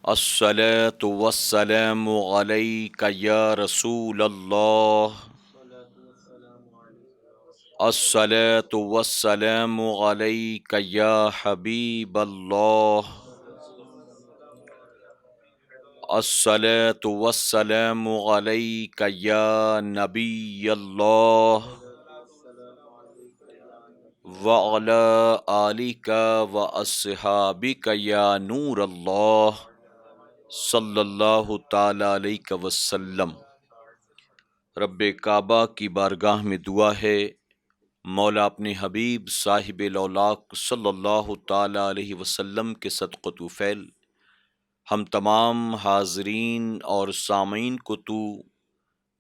الصلاة والسلام عليك يا رسول الله. الصلاة والسلام عليك يا حبيب الله. الصلاة والسلام عليك يا نبي الله وعلى آلك وأصحابك يا نور الله صلی اللہ تعالی علیہ وسلم. رب کعبہ کی بارگاہ میں دعا ہے، مولا اپنے حبیب صاحب الاولاق صلی اللہ تعالی علیہ وسلم کے صدقہ و فعل ہم تمام حاضرین اور سامعین کو تو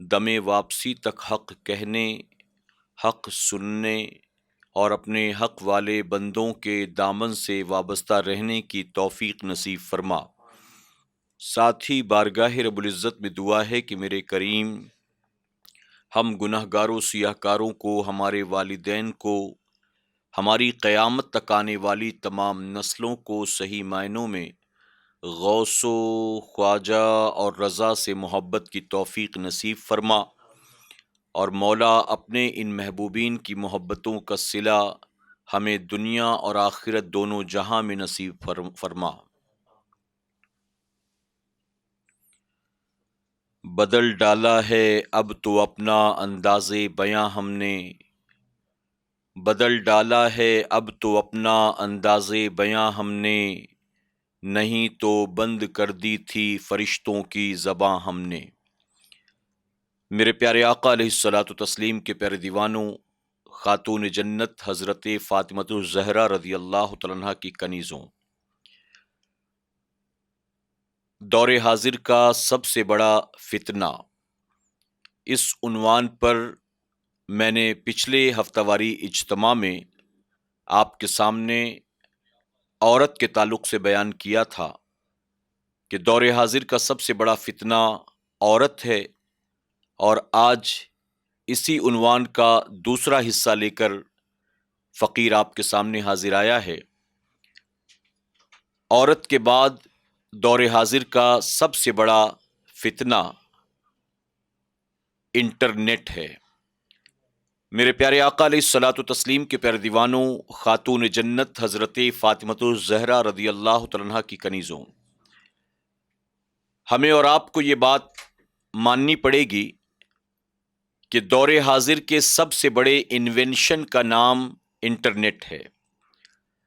دم واپسی تک حق کہنے، حق سننے اور اپنے حق والے بندوں کے دامن سے وابستہ رہنے کی توفیق نصیب فرما. ساتھ ہی بارگاہ رب العزت میں دعا ہے کہ میرے کریم ہم گناہ گاروں سیاہ کاروں کو، ہمارے والدین کو، ہماری قیامت تک آنے والی تمام نسلوں کو صحیح معنوں میں غوث و خواجہ اور رضا سے محبت کی توفیق نصیب فرما، اور مولا اپنے ان محبوبین کی محبتوں کا صلہ ہمیں دنیا اور آخرت دونوں جہاں میں نصیب فرما. بدل ڈالا ہے اب تو اپنا انداز بیاں ہم نے، بدل ڈالا ہے اب تو اپنا انداز بیاں ہم نے، نہیں تو بند کر دی تھی فرشتوں کی زباں ہم نے. میرے پیارے آقا علیہ الصلاۃ والتسلیم کے پیارے دیوانوں، خاتون جنت حضرت فاطمۃ الزہرا رضی اللہ تعالیٰ عنہا کی کنیزوں، دور حاضر کا سب سے بڑا فتنہ، اس عنوان پر میں نے پچھلے ہفتہ واری اجتماع میں آپ کے سامنے عورت کے تعلق سے بیان کیا تھا کہ دور حاضر کا سب سے بڑا فتنہ عورت ہے، اور آج اسی عنوان کا دوسرا حصہ لے کر فقیر آپ کے سامنے حاضر آیا ہے. عورت کے بعد دور حاضر کا سب سے بڑا فتنہ انٹرنیٹ ہے. میرے پیارے آقا علیہ الصلاۃ والتسلیم کے پیارے دیوانوں، خاتون جنت حضرت فاطمۃ الزہرا رضی اللہ تعالیٰ عنہا کی کنیزوں، ہمیں اور آپ کو یہ بات ماننی پڑے گی کہ دور حاضر کے سب سے بڑے انوینشن کا نام انٹرنیٹ ہے.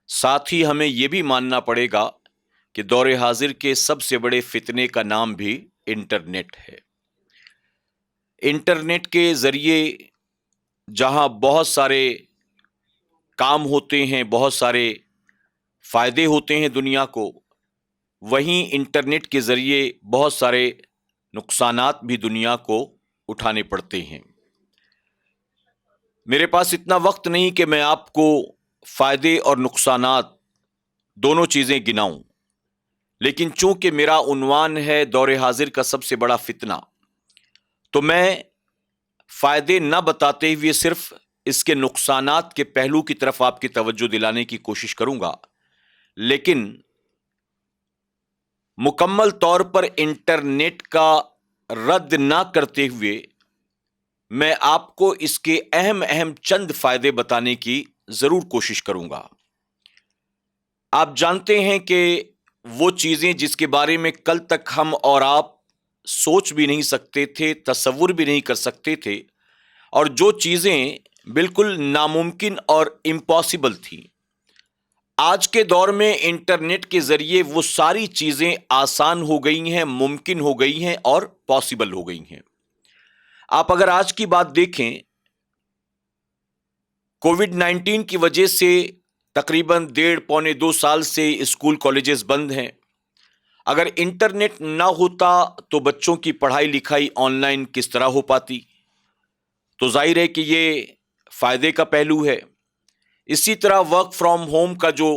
ساتھ ہی ہمیں یہ بھی ماننا پڑے گا کہ دور حاضر کے سب سے بڑے فتنے کا نام بھی انٹرنیٹ ہے. انٹرنیٹ کے ذریعے جہاں بہت سارے کام ہوتے ہیں، بہت سارے فائدے ہوتے ہیں دنیا کو، وہیں انٹرنیٹ کے ذریعے بہت سارے نقصانات بھی دنیا کو اٹھانے پڑتے ہیں. میرے پاس اتنا وقت نہیں کہ میں آپ کو فائدے اور نقصانات دونوں چیزیں گناؤں، لیکن چونکہ میرا عنوان ہے دور حاضر کا سب سے بڑا فتنہ، تو میں فائدے نہ بتاتے ہوئے صرف اس کے نقصانات کے پہلو کی طرف آپ کی توجہ دلانے کی کوشش کروں گا، لیکن مکمل طور پر انٹرنیٹ کا رد نہ کرتے ہوئے میں آپ کو اس کے اہم چند فائدے بتانے کی ضرور کوشش کروں گا. آپ جانتے ہیں کہ وہ چیزیں جس کے بارے میں کل تک ہم اور آپ سوچ بھی نہیں سکتے تھے، تصور بھی نہیں کر سکتے تھے، اور جو چیزیں بالکل ناممکن اور امپاسبل تھیں، آج کے دور میں انٹرنیٹ کے ذریعے وہ ساری چیزیں آسان ہو گئی ہیں، ممکن ہو گئی ہیں اور پاسبل ہو گئی ہیں. آپ اگر آج کی بات دیکھیں، کووڈ-19 کی وجہ سے تقریباً 1.5-2 سال سے اسکول کالجز بند ہیں. اگر انٹرنیٹ نہ ہوتا تو بچوں کی پڑھائی لکھائی آن لائن کس طرح ہو پاتی؟ تو ظاہر ہے کہ یہ فائدے کا پہلو ہے. اسی طرح ورک فرام ہوم کا جو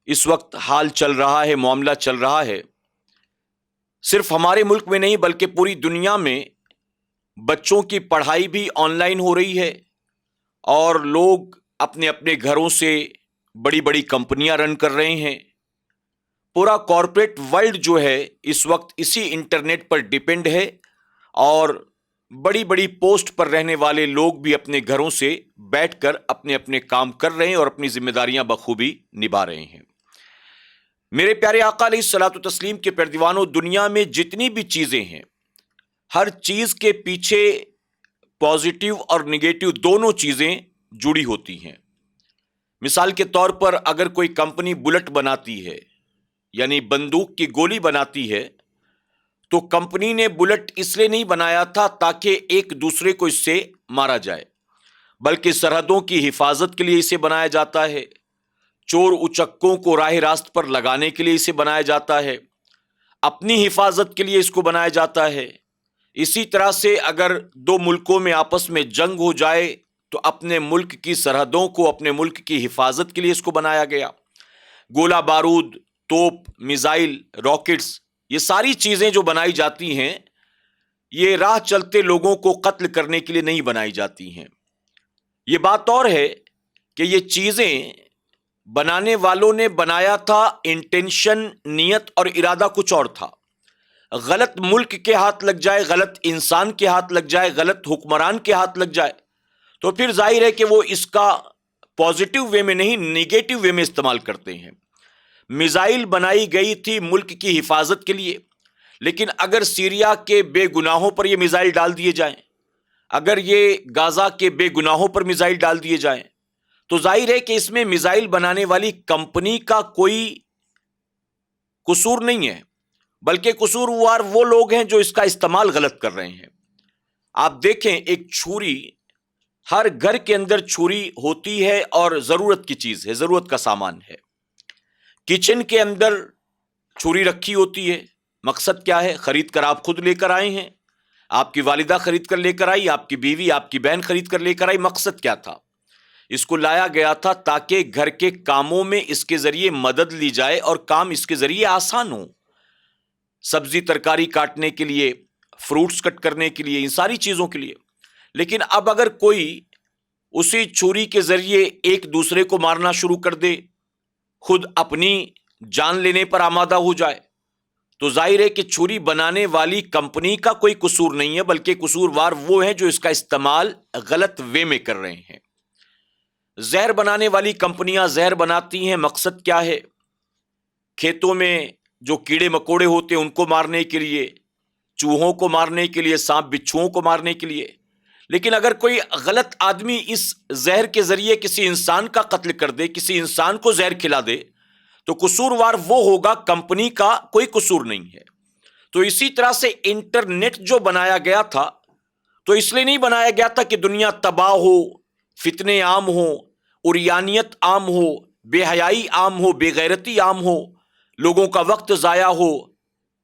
اس وقت حال چل رہا ہے، معاملہ چل رہا ہے، صرف ہمارے ملک میں نہیں بلکہ پوری دنیا میں بچوں کی پڑھائی بھی آن لائن ہو رہی ہے، اور لوگ اپنے اپنے گھروں سے بڑی بڑی کمپنیاں رن کر رہے ہیں. پورا کارپوریٹ ورلڈ جو ہے اس وقت اسی انٹرنیٹ پر ڈیپینڈ ہے، اور بڑی بڑی پوسٹ پر رہنے والے لوگ بھی اپنے گھروں سے بیٹھ کر اپنے اپنے کام کر رہے ہیں اور اپنی ذمہ داریاں بخوبی نبھا رہے ہیں۔ میرے پیارے آقا علیہ الصلوۃ والتسلیم کے پیروانوں، دنیا میں جتنی بھی چیزیں ہیں، ہر چیز کے پیچھے پازیٹیو اور نگیٹو دونوں چیزیں جڑی ہوتی ہیں۔ مثال کے طور پر اگر کوئی کمپنی بلٹ بناتی ہے، یعنی بندوق کی گولی بناتی ہے، تو کمپنی نے بلٹ اس لیے نہیں بنایا تھا تاکہ ایک دوسرے کو اس سے مارا جائے، بلکہ سرحدوں کی حفاظت کے لیے اسے بنایا جاتا ہے، چور اچکوں کو راہ راست پر لگانے کے لیے اسے بنایا جاتا ہے، اپنی حفاظت کے لیے اس کو بنایا جاتا ہے۔ اسی طرح سے اگر دو ملکوں میں آپس میں جنگ ہو جائے تو اپنے ملک کی سرحدوں کو، اپنے ملک کی حفاظت کے لیے اس کو بنایا گیا۔ گولہ بارود، توپ، میزائل، راکٹس، یہ ساری چیزیں جو بنائی جاتی ہیں، یہ راہ چلتے لوگوں کو قتل کرنے کے لیے نہیں بنائی جاتی ہیں۔ یہ بات اور ہے کہ یہ چیزیں بنانے والوں نے بنایا تھا، انٹینشن، نیت اور ارادہ کچھ اور تھا۔ غلط ملک کے ہاتھ لگ جائے، غلط انسان کے ہاتھ لگ جائے، غلط حکمران کے ہاتھ لگ جائے تو پھر ظاہر ہے کہ وہ اس کا پازیٹیو وے میں نہیں، نیگیٹو وے میں استعمال کرتے ہیں۔ میزائل بنائی گئی تھی ملک کی حفاظت کے لیے، لیکن اگر سیریا کے بے گناہوں پر یہ میزائل ڈال دیے جائیں، اگر یہ غزہ کے بے گناہوں پر میزائل ڈال دیے جائیں، تو ظاہر ہے کہ اس میں میزائل بنانے والی کمپنی کا کوئی قصور نہیں ہے، بلکہ قصوروار وہ لوگ ہیں جو اس کا استعمال غلط کر رہے ہیں۔ آپ دیکھیں، ایک چھری، ہر گھر کے اندر چھری ہوتی ہے اور ضرورت کی چیز ہے، ضرورت کا سامان ہے۔ کچن کے اندر چھری رکھی ہوتی ہے، مقصد کیا ہے؟ خرید کر آپ خود لے کر آئے ہیں، آپ کی والدہ خرید کر لے کر آئی، آپ کی بیوی، آپ کی بہن خرید کر لے کر آئی۔ مقصد کیا تھا؟ اس کو لایا گیا تھا تاکہ گھر کے کاموں میں اس کے ذریعے مدد لی جائے اور کام اس کے ذریعے آسان ہو، سبزی ترکاری کاٹنے کے لیے، فروٹس کٹ کرنے کے لیے، ان ساری چیزوں کے لیے۔ لیکن اب اگر کوئی اسی چھری کے ذریعے ایک دوسرے کو مارنا شروع کر دے، خود اپنی جان لینے پر آمادہ ہو جائے، تو ظاہر ہے کہ چھری بنانے والی کمپنی کا کوئی قصور نہیں ہے، بلکہ قصوروار وہ ہیں جو اس کا استعمال غلط وے میں کر رہے ہیں۔ زہر بنانے والی کمپنیاں زہر بناتی ہیں، مقصد کیا ہے؟ کھیتوں میں جو کیڑے مکوڑے ہوتے ہیں ان کو مارنے کے لیے، چوہوں کو مارنے کے لیے، سانپ بچھوؤں کو مارنے کے لیے۔ لیکن اگر کوئی غلط آدمی اس زہر کے ذریعے کسی انسان کا قتل کر دے، کسی انسان کو زہر کھلا دے، تو قصوروار وہ ہوگا، کمپنی کا کوئی قصور نہیں ہے۔ تو اسی طرح سے انٹرنیٹ جو بنایا گیا تھا، تو اس لیے نہیں بنایا گیا تھا کہ دنیا تباہ ہو، فتنے عام ہو، عریانیت عام ہو، بے حیائی عام ہو، بے غیرتی عام ہو، لوگوں کا وقت ضائع ہو۔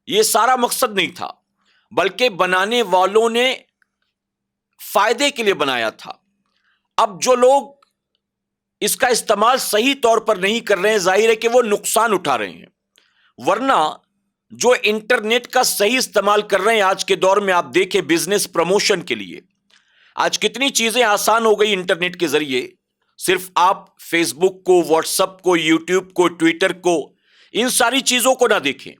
یہ سارا مقصد نہیں تھا، بلکہ بنانے والوں نے فائدے کے لیے بنایا تھا۔ اب جو لوگ اس کا استعمال صحیح طور پر نہیں کر رہے ہیں، ظاہر ہے کہ وہ نقصان اٹھا رہے ہیں۔ ورنہ جو انٹرنیٹ کا صحیح استعمال کر رہے ہیں آج کے دور میں، آپ دیکھیں بزنس پروموشن کے لیے آج کتنی چیزیں آسان ہو گئی انٹرنیٹ کے ذریعے۔ صرف آپ فیس بک کو، واٹس ایپ کو، یوٹیوب کو، ٹویٹر کو، ان ساری چیزوں کو نہ دیکھیں،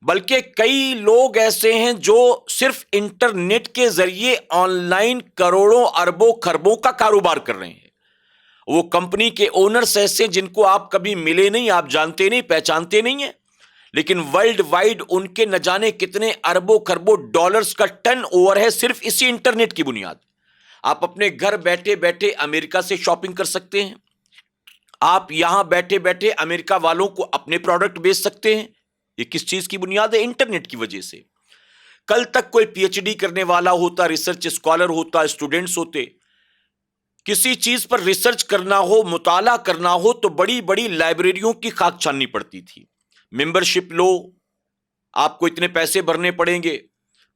بلکہ کئی لوگ ایسے ہیں جو صرف انٹرنیٹ کے ذریعے آن لائن کروڑوں اربوں خربوں کا کاروبار کر رہے ہیں۔ وہ کمپنی کے اونرز ایسے جن کو آپ کبھی ملے نہیں، آپ جانتے نہیں، پہچانتے نہیں ہیں، لیکن ورلڈ وائڈ ان کے نہ جانے کتنے اربوں خربوں ڈالرز کا ٹرن اوور ہے صرف اسی انٹرنیٹ کی بنیاد۔ آپ اپنے گھر بیٹھے بیٹھے امریکہ سے شاپنگ کر سکتے ہیں، آپ یہاں بیٹھے بیٹھے امریکہ والوں کو اپنے پروڈکٹ بیچ سکتے ہیں۔ یہ کس چیز کی بنیاد ہے؟ انٹرنیٹ کی وجہ سے۔ کل تک کوئی پی ایچ ڈی کرنے والا ہوتا، ریسرچ اسکالر ہوتا، اسٹوڈنٹس ہوتے، کسی چیز پر ریسرچ کرنا ہو، مطالعہ کرنا ہو تو بڑی بڑی لائبریریوں کی خاک چھاننی پڑتی تھی۔ ممبرشپ لو، آپ کو اتنے پیسے بھرنے پڑیں گے،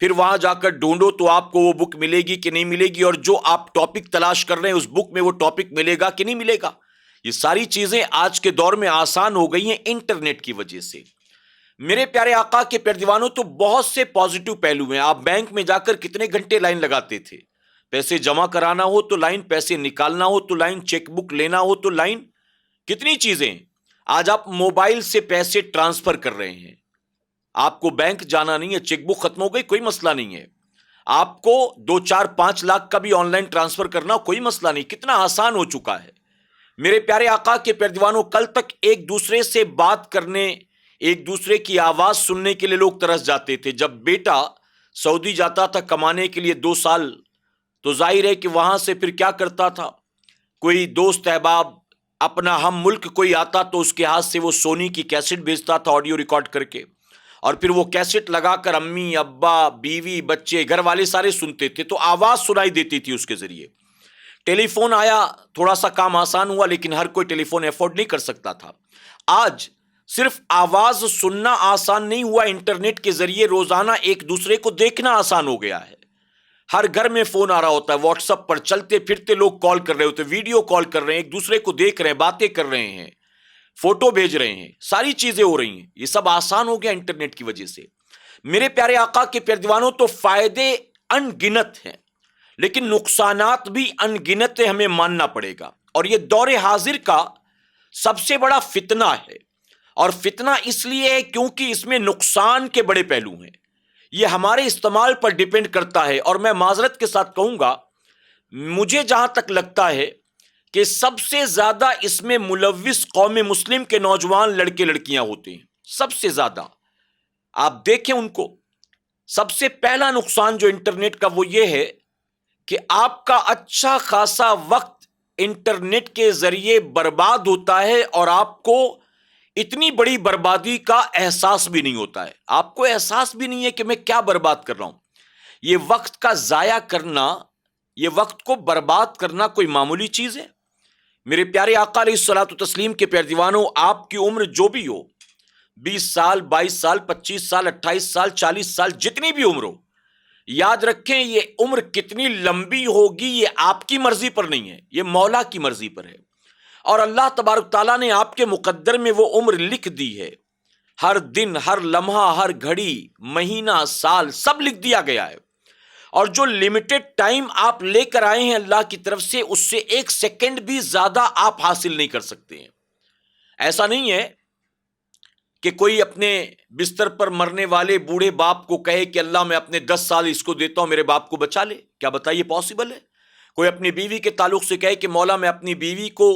پھر وہاں جا کر ڈھونڈو تو آپ کو وہ بک ملے گی کہ نہیں ملے گی، اور جو آپ ٹاپک تلاش کر رہے ہیں اس بک میں وہ ٹاپک ملے گا کہ نہیں ملے گا۔ یہ ساری چیزیں آج کے دور میں آسان ہو گئی ہیں انٹرنیٹ کی وجہ سے۔ میرے پیارے آقا کے پیروانوں، تو بہت سے پازیٹو پہلو ہیں۔ آپ بینک میں جا کر کتنے گھنٹے لائن لگاتے تھے، پیسے جمع کرانا ہو تو لائن، پیسے نکالنا ہو تو لائن، چیک بک لینا ہو تو لائن، کتنی چیزیں۔ آج آپ موبائل سے پیسے ٹرانسفر کر رہے ہیں، آپ کو بینک جانا نہیں ہے، چیک بک ختم ہو گئی کوئی مسئلہ نہیں ہے، آپ کو 2 4 5 لاکھ کا بھی آن لائن ٹرانسفر کرنا کوئی مسئلہ نہیں، کتنا آسان ہو چکا ہے۔ میرے پیارے آقا کے پیارے دیوانوں، کل تک ایک دوسرے سے بات کرنے، ایک دوسرے کی آواز سننے کے لیے لوگ ترس جاتے تھے۔ جب بیٹا سعودی جاتا تھا کمانے کے لیے 2 سال، تو ظاہر ہے کہ وہاں سے پھر کیا کرتا تھا، کوئی دوست احباب اپنا ہم ملک کوئی آتا تو اس کے ہاتھ سے وہ سونی کی کیسٹ بھیجتا تھا آڈیو ریکارڈ کر کے، اور پھر وہ کیسٹ لگا کر امی ابا بیوی بچے گھر والے سارے سنتے تھے، تو آواز سنائی دیتی تھی اس کے ذریعے۔ ٹیلی فون آیا، تھوڑا سا کام آسان ہوا، لیکن ہر کوئی ٹیلی فون افورڈ نہیں کر سکتا تھا۔ آج صرف آواز سننا آسان نہیں ہوا، انٹرنیٹ کے ذریعے روزانہ ایک دوسرے کو دیکھنا آسان ہو گیا ہے۔ ہر گھر میں فون آ رہا ہوتا ہے، واٹس ایپ پر چلتے پھرتے لوگ کال کر رہے ہوتے، ویڈیو کال کر رہے ہیں، ایک دوسرے کو دیکھ رہے ہیں، باتیں کر رہے ہیں، فوٹو بھیج رہے ہیں، ساری چیزیں ہو رہی ہیں۔ یہ سب آسان ہو گیا انٹرنیٹ کی وجہ سے۔ میرے پیارے آقا کے پیارے دیوانوں، تو فائدے ان گنت ہیں لیکن نقصانات بھی ان گنت ہمیں ماننا پڑے گا، اور یہ دور حاضر کا سب سے بڑا فتنہ ہے، اور فتنہ اس لیے ہے کیونکہ اس میں نقصان کے بڑے پہلو ہیں۔ یہ ہمارے استعمال پر ڈیپینڈ کرتا ہے، اور میں معذرت کے ساتھ کہوں گا، مجھے جہاں تک لگتا ہے کہ سب سے زیادہ اس میں ملوث قوم مسلم کے نوجوان لڑکے لڑکیاں ہوتے ہیں، سب سے زیادہ۔ آپ دیکھیں ان کو، سب سے پہلا نقصان جو انٹرنیٹ کا وہ یہ ہے کہ آپ کا اچھا خاصا وقت انٹرنیٹ کے ذریعے برباد ہوتا ہے، اور آپ کو اتنی بڑی بربادی کا احساس بھی نہیں ہوتا ہے۔ آپ کو احساس بھی نہیں ہے کہ میں کیا برباد کر رہا ہوں۔ یہ وقت کا ضائع کرنا، یہ وقت کو برباد کرنا کوئی معمولی چیز ہے؟ میرے پیارے آقا علیہ الصلوۃ والتسلیم کے پیارے دیوانوں، آپ کی عمر جو بھی ہو، 20 سال 22 سال 25 سال 28 سال 40 سال، جتنی بھی عمر ہو، یاد رکھیں یہ عمر کتنی لمبی ہوگی یہ آپ کی مرضی پر نہیں ہے، یہ مولا کی مرضی پر ہے، اور اللہ تبارک تعالیٰ نے آپ کے مقدر میں وہ عمر لکھ دی ہے۔ ہر دن، ہر لمحہ، ہر گھڑی، مہینہ، سال، سب لکھ دیا گیا ہے، اور جو لمیٹڈ ٹائم آپ لے کر آئے ہیں اللہ کی طرف سے، اس سے 1 سیکنڈ بھی زیادہ آپ حاصل نہیں کر سکتے ہیں۔ ایسا نہیں ہے کہ کوئی اپنے بستر پر مرنے والے بوڑھے باپ کو کہے کہ اللہ میں اپنے 10 سال اس کو دیتا ہوں، میرے باپ کو بچا لے۔ کیا بتائیے پاسبل ہے؟ کوئی اپنی بیوی کے تعلق سے کہے کہ مولا میں اپنی بیوی کو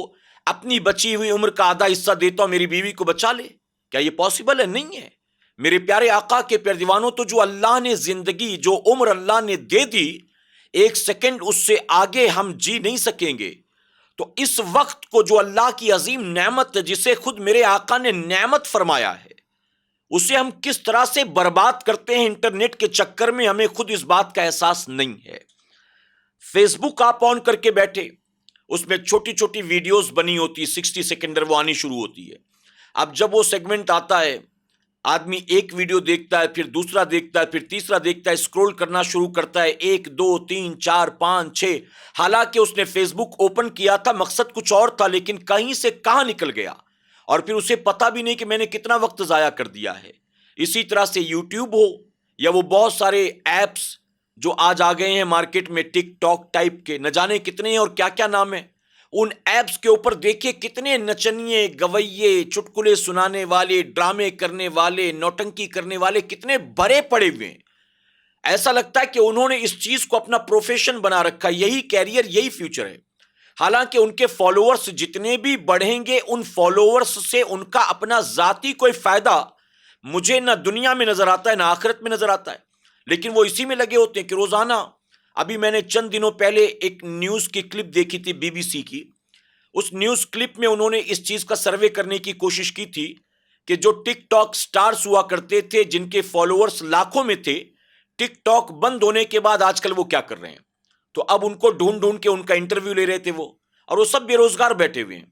اپنی بچی ہوئی عمر کا آدھا حصہ دیتا ہوں، میری بیوی کو بچا لے۔ کیا یہ پاسبل ہے؟ نہیں ہے۔ میرے پیارے آقا کے پیارے دیوانوں، تو جو اللہ نے زندگی، جو عمر اللہ نے دے دی، 1 سیکنڈ اس سے آگے ہم جی نہیں سکیں گے۔ تو اس وقت کو جو اللہ کی عظیم نعمت ہے، جسے خود میرے آقا نے نعمت فرمایا ہے، اسے ہم کس طرح سے برباد کرتے ہیں انٹرنیٹ کے چکر میں، ہمیں خود اس بات کا احساس نہیں ہے۔ فیس بک آپ آن کر کے بیٹھے، اس میں چھوٹی چھوٹی ویڈیوز بنی ہوتی ہے، 60 سیکنڈر وہ آنی شروع ہوتی ہے۔ اب جب وہ سیگمنٹ آتا ہے، آدمی ایک ویڈیو دیکھتا ہے، پھر دوسرا دیکھتا ہے، پھر تیسرا دیکھتا ہے، اسکرول کرنا شروع کرتا ہے، 1 2 3 4 5 6۔ حالانکہ اس نے فیس بک اوپن کیا تھا، مقصد کچھ اور تھا، لیکن کہیں سے کہاں نکل گیا، اور پھر اسے پتا بھی نہیں کہ میں نے کتنا وقت ضائع کر دیا ہے۔ اسی طرح سے یوٹیوب ہو، یا وہ بہت سارے ایپس جو آج آ گئے ہیں مارکیٹ میں، ٹک ٹاک ٹائپ کے، نہ جانے کتنے ہیں اور کیا کیا نام ہے، ان ایپس کے اوپر دیکھیں کتنے نچنیے، گویے، چٹکلے سنانے والے، ڈرامے کرنے والے، نوٹنکی کرنے والے کتنے بھرے پڑے ہوئے ہیں۔ ایسا لگتا ہے کہ انہوں نے اس چیز کو اپنا پروفیشن بنا رکھا، یہی کیریئر، یہی فیوچر ہے۔ حالانکہ ان کے فالوورز جتنے بھی بڑھیں گے، ان فالوورز سے ان کا اپنا ذاتی کوئی فائدہ مجھے نہ دنیا میں نظر آتا ہے نہ آخرت میں نظر آتا ہے، لیکن وہ اسی میں لگے ہوتے ہیں کہ روزانہ۔ ابھی میں نے چند دنوں پہلے ایک نیوز کی کلپ دیکھی تھی BBC کی، اس نیوز کلپ میں انہوں نے اس چیز کا سروے کرنے کی کوشش کی تھی کہ جو ٹک ٹاک سٹارز ہوا کرتے تھے، جن کے فالوورز لاکھوں میں تھے، ٹک ٹاک بند ہونے کے بعد آج کل وہ کیا کر رہے ہیں۔ تو اب ان کو ڈھونڈ ڈھونڈ کے ان کا انٹرویو لے رہے تھے وہ، اور وہ سب بے روزگار بیٹھے ہوئے ہیں۔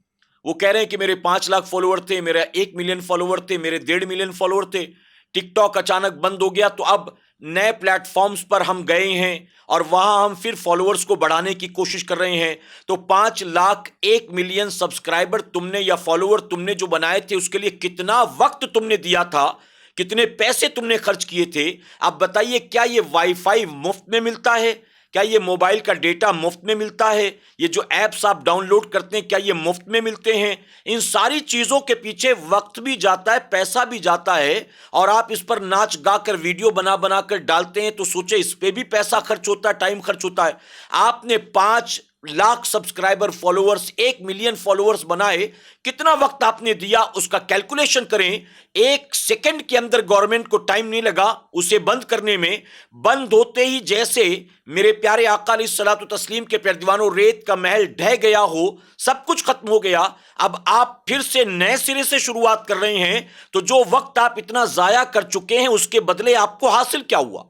وہ کہہ رہے ہیں کہ میرے 5 لاکھ فالوور تھے، میرا 1 ملین فالوور تھے، میرے 1.5 ملین فالوور تھے، ٹک ٹاک اچانک بند ہو گیا، تو اب نئے پلیٹ فارمز پر ہم گئے ہیں اور وہاں ہم پھر فالوورز کو بڑھانے کی کوشش کر رہے ہیں۔ تو 5 لاکھ 1 ملین سبسکرائبر تم نے یا فالوور تم نے جو بنائے تھے، اس کے لیے کتنا وقت تم نے دیا تھا، کتنے پیسے تم نے خرچ کیے تھے۔ اب بتائیے کیا یہ وائی فائی مفت میں ملتا ہے؟ کیا یہ موبائل کا ڈیٹا مفت میں ملتا ہے؟ یہ جو ایپس آپ ڈاؤن لوڈ کرتے ہیں کیا یہ مفت میں ملتے ہیں؟ ان ساری چیزوں کے پیچھے وقت بھی جاتا ہے، پیسہ بھی جاتا ہے، اور آپ اس پر ناچ گا کر ویڈیو بنا بنا کر ڈالتے ہیں تو سوچے اس پہ بھی پیسہ خرچ ہوتا ہے، ٹائم خرچ ہوتا ہے۔ آپ نے 5 lakh subscriber, followers, 1 million followers بنائے، کتنا وقت آپ نے دیا اس کا کیلکولیشن کریں۔ 1 سیکنڈ کے اندر گورنمنٹ کو ٹائم نہیں لگا اسے بند کرنے میں۔ بند ہوتے ہی جیسے میرے پیارے آقا علیہ الصلوۃ والتسلیم کے پیارے دیوانوں ریت کا محل ڈھہ گیا ہو، سب کچھ ختم ہو گیا، اب آپ پھر سے نئے سرے سے شروعات کر رہے ہیں، تو جو وقت آپ اتنا ضائع کر چکے ہیں اس کے بدلے آپ کو حاصل کیا ہوا؟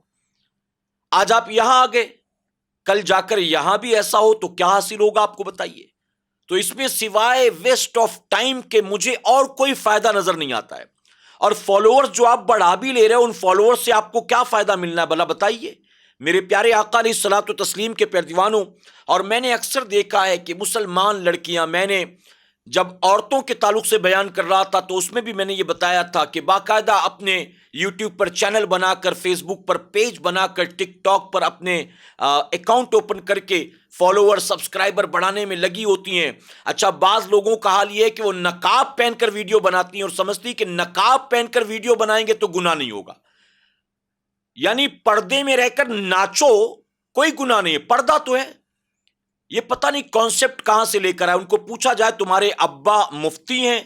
آج آپ یہاں آ گئے، کل جا کر یہاں بھی ایسا ہو تو کیا حاصل ہوگا آپ کو بتائیے؟ تو اس میں سوائے ویسٹ آف ٹائم کے مجھے اور کوئی فائدہ نظر نہیں آتا ہے۔ اور فالوورز جو آپ بڑھا بھی لے رہے ہو، ان فالوورز سے آپ کو کیا فائدہ ملنا ہے بھلا بتائیے؟ میرے پیارے آقا علیہ الصلوۃ والتسلیم کے پیارے دیوانوں، اور میں نے اکثر دیکھا ہے کہ مسلمان لڑکیاں، میں نے جب عورتوں کے تعلق سے بیان کر رہا تھا تو اس میں بھی میں نے یہ بتایا تھا کہ باقاعدہ اپنے یوٹیوب پر چینل بنا کر، فیس بک پر پیج بنا کر، ٹک ٹاک پر اپنے اکاؤنٹ اوپن کر کے فالوور سبسکرائبر بڑھانے میں لگی ہوتی ہیں۔ اچھا، بعض لوگوں کا حال یہ ہے کہ وہ نقاب پہن کر ویڈیو بناتی ہیں اور سمجھتی کہ نقاب پہن کر ویڈیو بنائیں گے تو گناہ نہیں ہوگا، یعنی پردے میں رہ کر ناچو، کوئی گناہ نہیں ہے، پردہ تو ہے۔ یہ پتہ نہیں کانسیپٹ کہاں سے لے کر آئے۔ ان کو پوچھا جائے تمہارے ابا مفتی ہیں،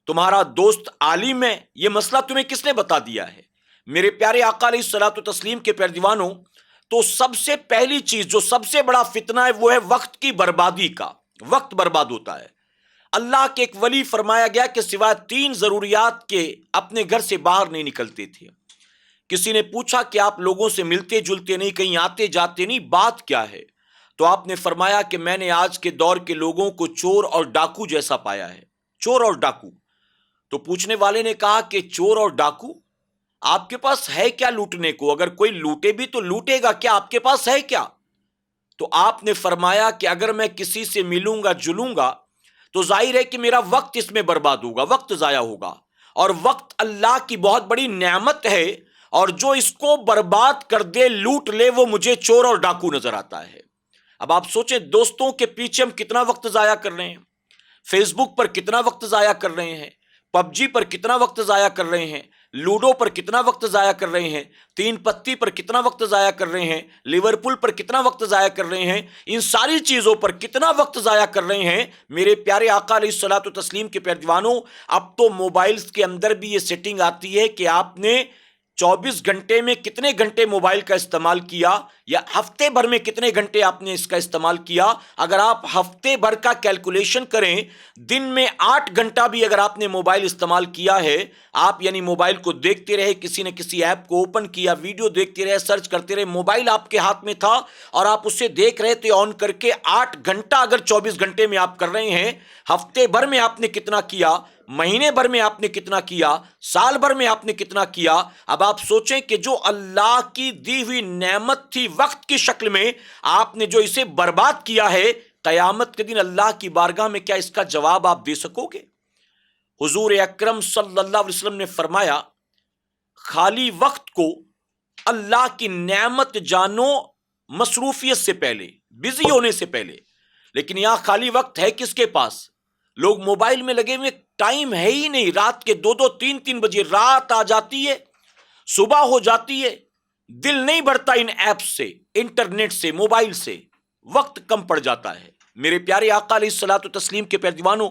تمہارا دوست عالم ہے، یہ مسئلہ تمہیں کس نے بتا دیا ہے؟ میرے پیارے آقا علیہ الصلوۃ والتسلیم کے پیارے دیوانوں، تو سب سے پہلی چیز جو سب سے بڑا فتنہ ہے وہ ہے وقت کی بربادی کا۔ وقت برباد ہوتا ہے۔ اللہ کے ایک ولی فرمایا گیا کہ سوائے 3 ضروریات کے اپنے گھر سے باہر نہیں نکلتے تھے۔ کسی نے پوچھا کہ آپ لوگوں سے ملتے جلتے نہیں، کہیں آتے جاتے نہیں، بات کیا ہے؟ تو آپ نے فرمایا کہ میں نے آج کے دور کے لوگوں کو چور اور ڈاکو جیسا پایا ہے۔ چور اور ڈاکو۔ تو پوچھنے والے نے کہا کہ چور اور ڈاکو، آپ کے پاس ہے کیا لوٹنے کو؟ اگر کوئی لوٹے بھی تو لوٹے گا کیا؟ آپ کے پاس ہے کیا؟ تو آپ نے فرمایا کہ اگر میں کسی سے ملوں گا جلوں گا تو ظاہر ہے کہ میرا وقت اس میں برباد ہوگا، وقت ضائع ہوگا، اور وقت اللہ کی بہت بڑی نعمت ہے، اور جو اس کو برباد کر دے، لوٹ لے، وہ مجھے چور اور ڈاکو نظر آتا ہے۔ اب آپ سوچیں، دوستوں کے پیچھے ہم کتنا وقت ضائع کر رہے ہیں، فیس بک پر کتنا وقت ضائع کر رہے ہیں، پب جی پر کتنا وقت ضائع کر رہے ہیں، لوڈو پر کتنا وقت ضائع کر رہے ہیں، 3 پتی پر کتنا وقت ضائع کر رہے ہیں، لیورپول پر کتنا وقت ضائع کر رہے ہیں، ان ساری چیزوں پر کتنا وقت ضائع کر رہے ہیں۔ میرے پیارے آقا علیہ الصلوۃ والتسلیم کے پیارے دیوانوں، اب تو موبائلز کے اندر بھی یہ سیٹنگ آتی ہے کہ آپ نے 24 گھنٹے میں کتنے گھنٹے موبائل کا استعمال کیا، یا ہفتے بھر میں کتنے گھنٹے آپ نے اس کا استعمال کیا۔ اگر آپ ہفتے بھر کا کیلکولیشن کریں، دن میں 8 گھنٹہ بھی اگر آپ نے موبائل استعمال کیا ہے، آپ یعنی موبائل کو دیکھتے رہے، کسی نے کسی ایپ کو اوپن کیا، ویڈیو دیکھتے رہے، سرچ کرتے رہے، موبائل آپ کے ہاتھ میں تھا اور آپ اسے دیکھ رہے تھے آن کر کے، 8 گھنٹہ اگر 24 گھنٹے میں آپ کر رہے ہیں، ہفتے بھر میں آپ نے کتنا کیا، مہینے بھر میں آپ نے کتنا کیا، سال بھر میں آپ نے کتنا کیا۔ اب آپ سوچیں کہ جو اللہ کی دی ہوئی نعمت تھی وقت کی شکل میں، آپ نے جو اسے برباد کیا ہے، قیامت کے دن اللہ کی بارگاہ میں کیا اس کا جواب آپ دے سکو گے؟ حضور اکرم صلی اللہ علیہ وسلم نے فرمایا، خالی وقت کو اللہ کی نعمت جانو مصروفیت سے پہلے، بزی ہونے سے پہلے۔ لیکن یہاں خالی وقت ہے کس کے پاس؟ لوگ موبائل میں لگے ہوئے، ٹائم ہے ہی نہیں، رات کے 2 3 بجے رات آ جاتی ہے، صبح ہو جاتی ہے، دل نہیں بڑھتا ان ایپ سے، انٹرنیٹ سے، موبائل سے، وقت کم پڑ جاتا ہے۔ میرے پیارے آقا علیہ الصلوۃ والتسلیم کے پیارے دیوانوں،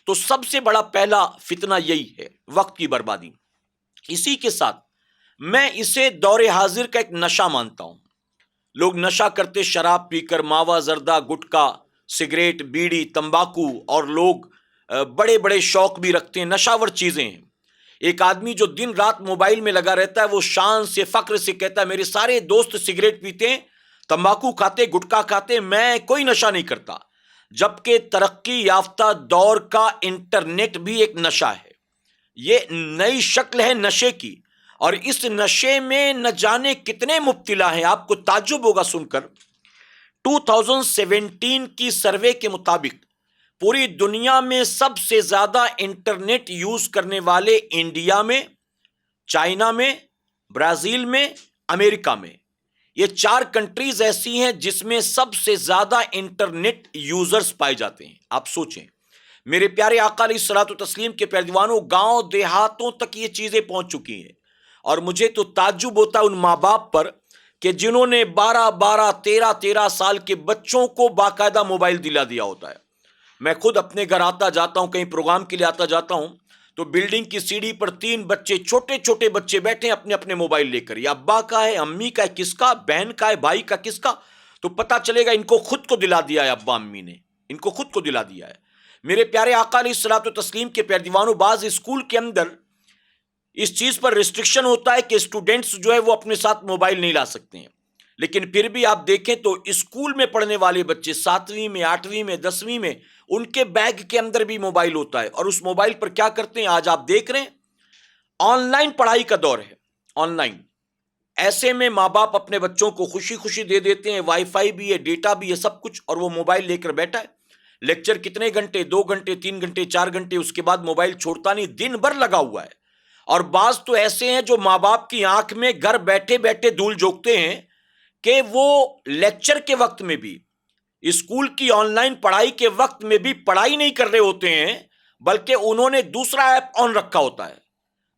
تو سب سے بڑا پہلا فتنہ یہی ہے، وقت کی بربادی۔ اسی کے ساتھ میں اسے دور حاضر کا ایک نشہ مانتا ہوں۔ لوگ نشہ کرتے شراب پی کر، ماوا، زردہ، گٹکا، سگریٹ، بیڑی، تمباکو، اور لوگ بڑے بڑے شوق بھی رکھتے ہیں، نشاور چیزیں ہیں۔ ایک آدمی جو دن رات موبائل میں لگا رہتا ہے، وہ شان سے، فخر سے کہتا ہے میرے سارے دوست سگریٹ پیتے ہیں، تمباکو کھاتے، گٹکا کھاتے، میں کوئی نشہ نہیں کرتا۔ جبکہ ترقی یافتہ دور کا انٹرنیٹ بھی ایک نشہ ہے، یہ نئی شکل ہے نشے کی، اور اس نشے میں نہ جانے کتنے مبتلا ہیں۔ آپ کو تعجب ہوگا سن کر، 2017 کی سروے کے مطابق پوری دنیا میں سب سے زیادہ انٹرنیٹ یوز کرنے والے انڈیا میں، چائنا میں، برازیل میں، امریکہ میں۔ یہ 4 کنٹریز ایسی ہیں جس میں سب سے زیادہ انٹرنیٹ یوزرز پائے جاتے ہیں. آپ سوچیں میرے پیارے آقا علیہ الصلوۃ والتسلیم کے پیروانوں، گاؤں دیہاتوں تک یہ چیزیں پہنچ چکی ہیں. اور مجھے تو تعجب ہوتا ہے ان ماں باپ پر کہ جنہوں نے 13 سال کے بچوں کو باقاعدہ موبائل دلا دیا ہوتا ہے. میں خود اپنے گھر آتا جاتا ہوں، کہیں پروگرام کے لیے آتا جاتا ہوں، تو بلڈنگ کی سیڑھی پر 3 بچے، چھوٹے چھوٹے بچے بیٹھے ہیں اپنے اپنے موبائل لے کر. یہ ابا کا ہے، امی کا ہے، کس کا، بہن کا ہے، بھائی کا، کس کا. تو پتا چلے گا ان کو خود کو دلا دیا ہے ابا امی نے، ان کو خود کو دلا دیا ہے. میرے پیارے آقا علیہ الصلوۃ والتسلیم کے پیروانوں، بعض اسکول کے اندر اس چیز پر ریسٹرکشن ہوتا ہے کہ اسٹوڈنٹس جو ہے وہ اپنے ساتھ موبائل نہیں لا سکتے ہیں. لیکن پھر بھی آپ دیکھیں تو اسکول میں پڑھنے والے بچے 7ویں میں، 8ویں میں، 10ویں میں، ان کے بیگ کے اندر بھی موبائل ہوتا ہے. اور اس موبائل پر کیا کرتے ہیں آج آپ دیکھ رہے ہیں. آن لائن پڑھائی کا دور ہے، آن لائن. ایسے میں ماں باپ اپنے بچوں کو خوشی خوشی دے دیتے ہیں، وائی فائی بھی ہے، ڈیٹا بھی ہے، سب کچھ، اور وہ موبائل لے کر بیٹھا ہے. لیکچر کتنے گھنٹے، 2 گھنٹے، 3 گھنٹے، 4 گھنٹے، اس کے بعد موبائل چھوڑتا نہیں، دن بھر لگا ہوا ہے. اور بعض تو ایسے ہیں جو ماں باپ کی آنکھ میں گھر بیٹھے بیٹھے دھول جھونکتے ہیں کہ وہ لیکچر کے وقت میں بھی، اسکول کی آن لائن پڑھائی کے وقت میں بھی پڑھائی نہیں کر رہے ہوتے ہیں، بلکہ انہوں نے دوسرا ایپ آن رکھا ہوتا ہے.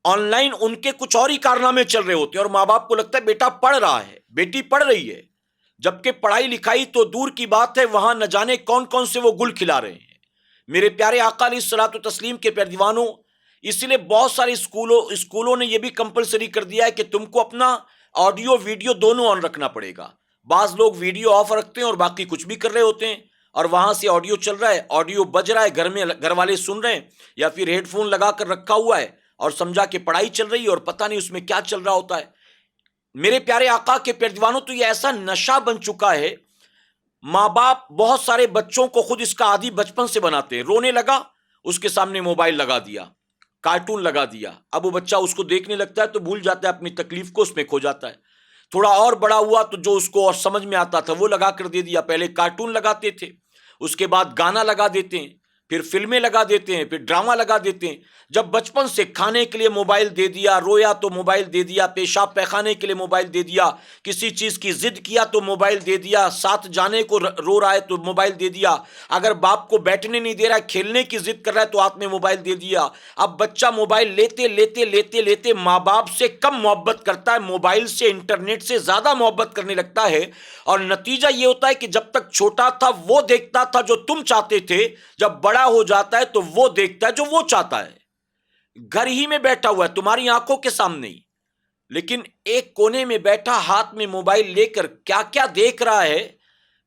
آن لائن ان کے کچھ اور ہی کارنامے چل رہے ہوتے ہیں، اور ماں باپ کو لگتا ہے بیٹا پڑھ رہا ہے، بیٹی پڑھ رہی ہے. جبکہ پڑھائی لکھائی تو دور کی بات ہے، وہاں نہ جانے کون کون سے وہ گل کھلا رہے ہیں. میرے پیارے آقا علیہ الصلوۃ والتسلیم کے پیروانوں، اسی لیے بہت سارے اسکولوں نے یہ بھی کمپلسری کر دیا ہے کہ تم کو اپنا آڈیو ویڈیو دونوں آن رکھنا پڑے گا. بعض لوگ ویڈیو آف رکھتے ہیں اور باقی کچھ بھی کر رہے ہوتے ہیں، اور وہاں سے آڈیو چل رہا ہے، آڈیو بج رہا ہے، گھر میں گھر والے سن رہے ہیں، یا پھر ہیڈ فون لگا کر رکھا ہوا ہے اور سمجھا کہ پڑھائی چل رہی ہے، اور پتہ نہیں اس میں کیا چل رہا ہوتا ہے. میرے پیارے آقا کے پیروانوں، تو یہ ایسا نشہ بن چکا ہے. ماں باپ بہت سارے بچوں کو خود اس کا عادی بچپن سے بناتے ہیں. رونے لگا، اس کے سامنے موبائل لگا دیا، کارٹون لگا دیا. اب وہ بچہ اس کو دیکھنے لگتا ہے تو بھول جاتا ہے اپنی تکلیف کو، اس میں کھو جاتا ہے. تھوڑا اور بڑا ہوا تو جو اس کو اور سمجھ میں آتا تھا وہ لگا کر دے دیا. پہلے کارٹون لگاتے تھے، اس کے بعد گانا لگا دیتے ہیں، پھر فلمیں لگا دیتے ہیں، پھر ڈرامہ لگا دیتے ہیں. جب بچپن سے کھانے کے لیے موبائل دے دیا، رویا تو موبائل دے دیا، پیشاب پیخانے کے لیے موبائل دے دیا، کسی چیز کی ضد کیا تو موبائل دے دیا، ساتھ جانے کو رو رہا ہے تو موبائل دے دیا، اگر باپ کو بیٹھنے نہیں دے رہا ہے، کھیلنے کی ضد کر رہا ہے تو ہاتھ میں موبائل دے دیا. اب بچہ موبائل لیتے لیتے لیتے لیتے ماں باپ سے کم محبت کرتا ہے، موبائل سے، انٹرنیٹ سے زیادہ محبت کرنے لگتا ہے. اور نتیجہ یہ ہوتا ہے کہ جب تک چھوٹا تھا وہ دیکھتا تھا جو تم چاہتے تھے، جب بڑا ہو جاتا ہے تو وہ دیکھتا ہے جو وہ چاہتا ہے. گھر ہی میں بیٹھا ہوا ہے تمہاری آنکھوں کے سامنے ہی، لیکن ایک کونے میں بیٹھا ہاتھ میں موبائل لے کر کیا کیا دیکھ رہا ہے،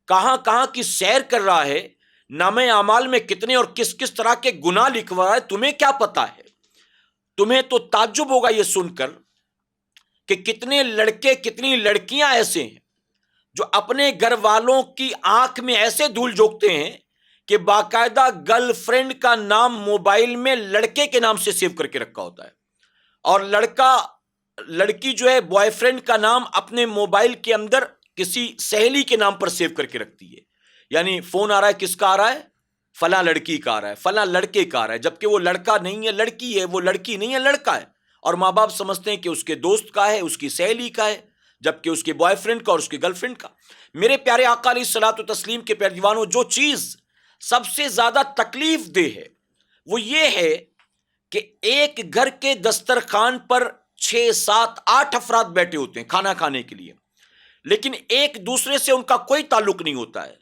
کہاں کہاں کی سیر کر رہا ہے، نامہ اعمال میں کتنے اور کس کس طرح کے گناہ لکھوا رہا ہے، تمہیں کیا پتا ہے؟ تمہیں تو تعجب ہوگا یہ سن کر کہ کتنے لڑکے، کتنی لڑکیاں ایسے ہیں جو اپنے گھر والوں کی آنکھ میں ایسے دھول جھونکتے ہیں کہ باقاعدہ گرل فرینڈ کا نام موبائل میں لڑکے کے نام سے سیو کر کے رکھا ہوتا ہے، اور لڑکی جو ہے بوائے فرینڈ کا نام اپنے موبائل کے اندر کسی سہیلی کے نام پر سیو کر کے رکھتی ہے. یعنی فون آ رہا ہے، کس کا آ رہا ہے؟ فلاں لڑکی کا آ رہا ہے، فلاں لڑکے کا آ رہا ہے، جبکہ وہ لڑکا نہیں ہے، لڑکی ہے، وہ لڑکی نہیں ہے، لڑکا ہے. اور ماں باپ سمجھتے ہیں کہ اس کے دوست کا ہے، اس کی سہیلی کا ہے، جبکہ اس کے بوائے فرینڈ کا اور اس کی گرل فرینڈ کا. میرے پیارے آقا علیہ الصلوۃ والتسلیم کے پیروانوں، جو چیز سب سے زیادہ تکلیف دہ ہے وہ یہ ہے کہ ایک گھر کے دسترخوان پر 6 7 8 افراد بیٹھے ہوتے ہیں کھانا کھانے کے لیے، لیکن ایک دوسرے سے ان کا کوئی تعلق نہیں ہوتا ہے.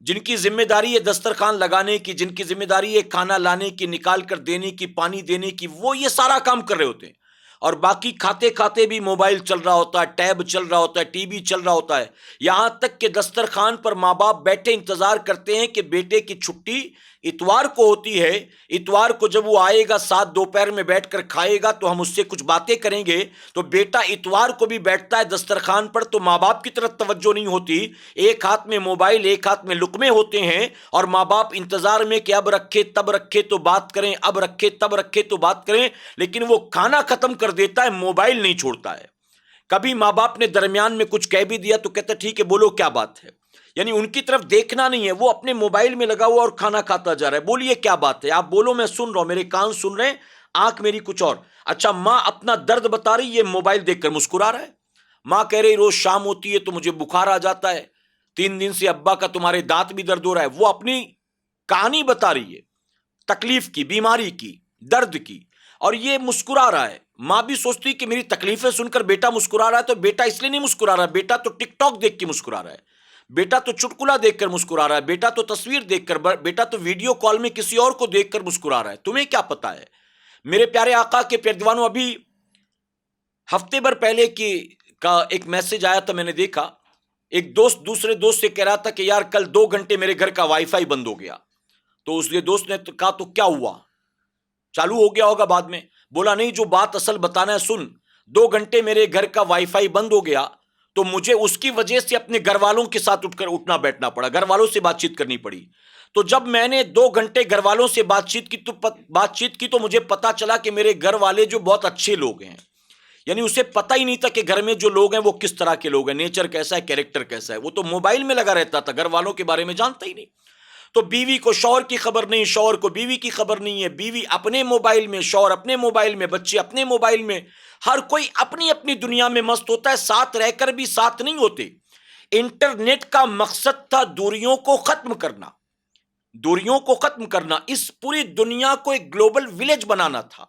جن کی ذمہ داری ہے دسترخوان لگانے کی، جن کی ذمہ داری ہے کھانا لانے کی، نکال کر دینے کی، پانی دینے کی، وہ یہ سارا کام کر رہے ہوتے ہیں، اور باقی کھاتے کھاتے بھی موبائل چل رہا ہوتا ہے، ٹیب چل رہا ہوتا ہے، ٹی وی چل رہا ہوتا ہے. یہاں تک کہ دسترخوان پر ماں باپ بیٹھے انتظار کرتے ہیں کہ بیٹے کی چھٹی اتوار کو ہوتی ہے، اتوار کو جب وہ آئے گا، ساتھ دوپہر میں بیٹھ کر کھائے گا تو ہم اس سے کچھ باتیں کریں گے. تو بیٹا اتوار کو بھی بیٹھتا ہے دسترخوان پر، تو ماں باپ کی طرف توجہ نہیں ہوتی، ایک ہاتھ میں موبائل، ایک ہاتھ میں لقمے ہوتے ہیں، اور ماں باپ انتظار میں کہ اب رکھے تب رکھے تو بات کریں، اب رکھے تب رکھے تو بات کریں. لیکن وہ کھانا ختم کر دیتا ہے، موبائل نہیں چھوڑتا ہے. کبھی ماں باپ نے درمیان میں کچھ کہہ بھی دیا تو کہتا ٹھیک ہے بولو کیا بات ہے، یعنی ان کی طرف دیکھنا نہیں ہے، وہ اپنے موبائل میں لگا ہوا اور کھانا کھاتا جا رہا ہے. بولیے کیا بات ہے، آپ بولو، میں سن رہا ہوں، میرے کان سن رہے ہیں، آنکھ میری کچھ اور. اچھا، ماں اپنا درد بتا رہی، یہ موبائل دیکھ کر مسکرا رہا ہے. ماں کہہ رہی روز شام ہوتی ہے تو مجھے بخار آ جاتا ہے، 3 دن سے ابا کا تمہارے دانت بھی درد ہو رہا ہے. وہ اپنی کہانی بتا رہی ہے، تکلیف کی، بیماری کی، درد کی، اور یہ مسکرا رہا ہے. ماں بھی سوچتی کہ میری تکلیفیں سن کر بیٹا مسکرا رہا ہے، تو بیٹا اس لیے نہیں مسکرا رہا، بیٹا تو ٹک ٹاک دیکھ کے مسکرا رہا ہے، بیٹا تو چٹکلا دیکھ کر مسکرا رہا ہے، بیٹا تو تصویر دیکھ کر، بیٹا تو ویڈیو کال میں کسی اور کو دیکھ کر مسکرا رہا ہے. تمہیں کیا پتا ہے؟ میرے پیارے آقا کے پیروانوں، ابھی ہفتے بھر پہلے کا ایک میسج آیا تھا، میں نے دیکھا ایک دوست دوسرے دوست سے کہہ رہا تھا کہ یار کل 2 گھنٹے میرے گھر کا وائی فائی بند ہو گیا. تو اس دوست نے کہا تو کیا ہوا، چالو ہو گیا ہوگا بعد میں. بولا نہیں، جو بات اصل بتانا ہے سن. 2 گھنٹے میرے گھر کا وائی فائی بند ہو گیا تو مجھے اس کی وجہ سے اپنے گھر والوں کے ساتھ اٹھنا بیٹھنا پڑا، گھر والوں سے بات چیت کرنی پڑی. تو جب میں نے 2 گھنٹے گھر والوں سے بات چیت کی تو مجھے پتا چلا کہ میرے گھر والے جو بہت اچھے لوگ ہیں، یعنی اسے پتہ ہی نہیں تھا کہ گھر میں جو لوگ ہیں وہ کس طرح کے لوگ ہیں، نیچر کیسا ہے، کیریکٹر کیسا ہے. وہ تو موبائل میں لگا رہتا تھا، گھر والوں کے بارے میں جانتا ہی نہیں. تو بیوی کو شوہر کی خبر نہیں، شوہر کو بیوی کی خبر نہیں ہے، بیوی اپنے موبائل میں، شوہر اپنے موبائل میں، بچے اپنے موبائل میں، ہر کوئی اپنی اپنی دنیا میں مست ہوتا ہے، ساتھ رہ کر بھی ساتھ نہیں ہوتے. انٹرنیٹ کا مقصد تھا دوریوں کو ختم کرنا، دوریوں کو ختم کرنا. اس پوری دنیا کو ایک گلوبل ولیج بنانا تھا،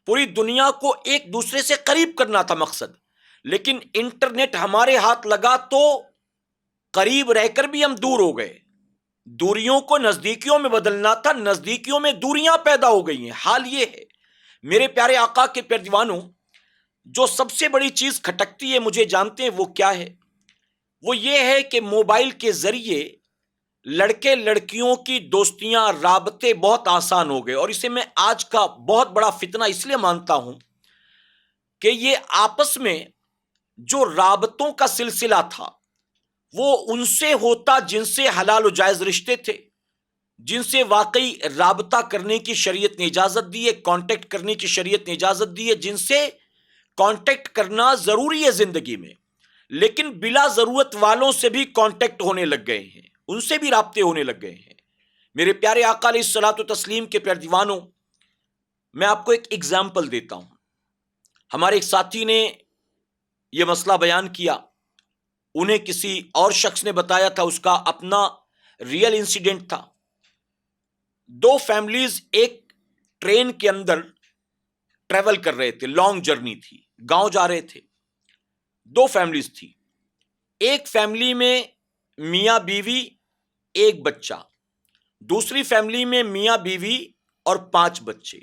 پوری دنیا کو ایک دوسرے سے قریب کرنا تھا مقصد. لیکن انٹرنیٹ ہمارے ہاتھ لگا تو قریب رہ کر بھی ہم دور ہو گئے. دوریوں کو نزدیکیوں میں بدلنا تھا، نزدیکیوں میں دوریاں پیدا ہو گئی ہیں. حال یہ ہے میرے پیارے آقا کے پیروانوں، جو سب سے بڑی چیز کھٹکتی ہے، مجھے جانتے ہیں وہ کیا ہے؟ وہ یہ ہے کہ موبائل کے ذریعے لڑکے لڑکیوں کی دوستیاں، رابطے بہت آسان ہو گئے. اور اسے میں آج کا بہت بڑا فتنہ اس لیے مانتا ہوں کہ یہ آپس میں جو رابطوں کا سلسلہ تھا وہ ان سے ہوتا جن سے حلال و جائز رشتے تھے، جن سے واقعی رابطہ کرنے کی شریعت نے اجازت دی ہے، کانٹیکٹ کرنے کی شریعت نے اجازت دی ہے، جن سے کانٹیکٹ کرنا ضروری ہے زندگی میں. لیکن بلا ضرورت والوں سے بھی کانٹیکٹ ہونے لگ گئے ہیں، ان سے بھی رابطے ہونے لگ گئے ہیں. میرے پیارے آقا علیہ الصلوۃ والتسلیم کے پیارے دیوانوں، میں آپ کو ایک ایگزامپل دیتا ہوں. ہمارے ایک ساتھی نے یہ مسئلہ بیان کیا، انہیں کسی اور شخص نے بتایا تھا، اس کا اپنا ریئل انسیڈنٹ تھا. 2 فیملیز ایک ٹرین کے اندر ٹریول کر رہے تھے، لانگ جرنی تھی، گاؤں جا رہے تھے. 2 فیملیز تھی. ایک فیملی میں میاں بیوی، ایک بچہ. دوسری فیملی میں میاں بیوی اور 5 بچے.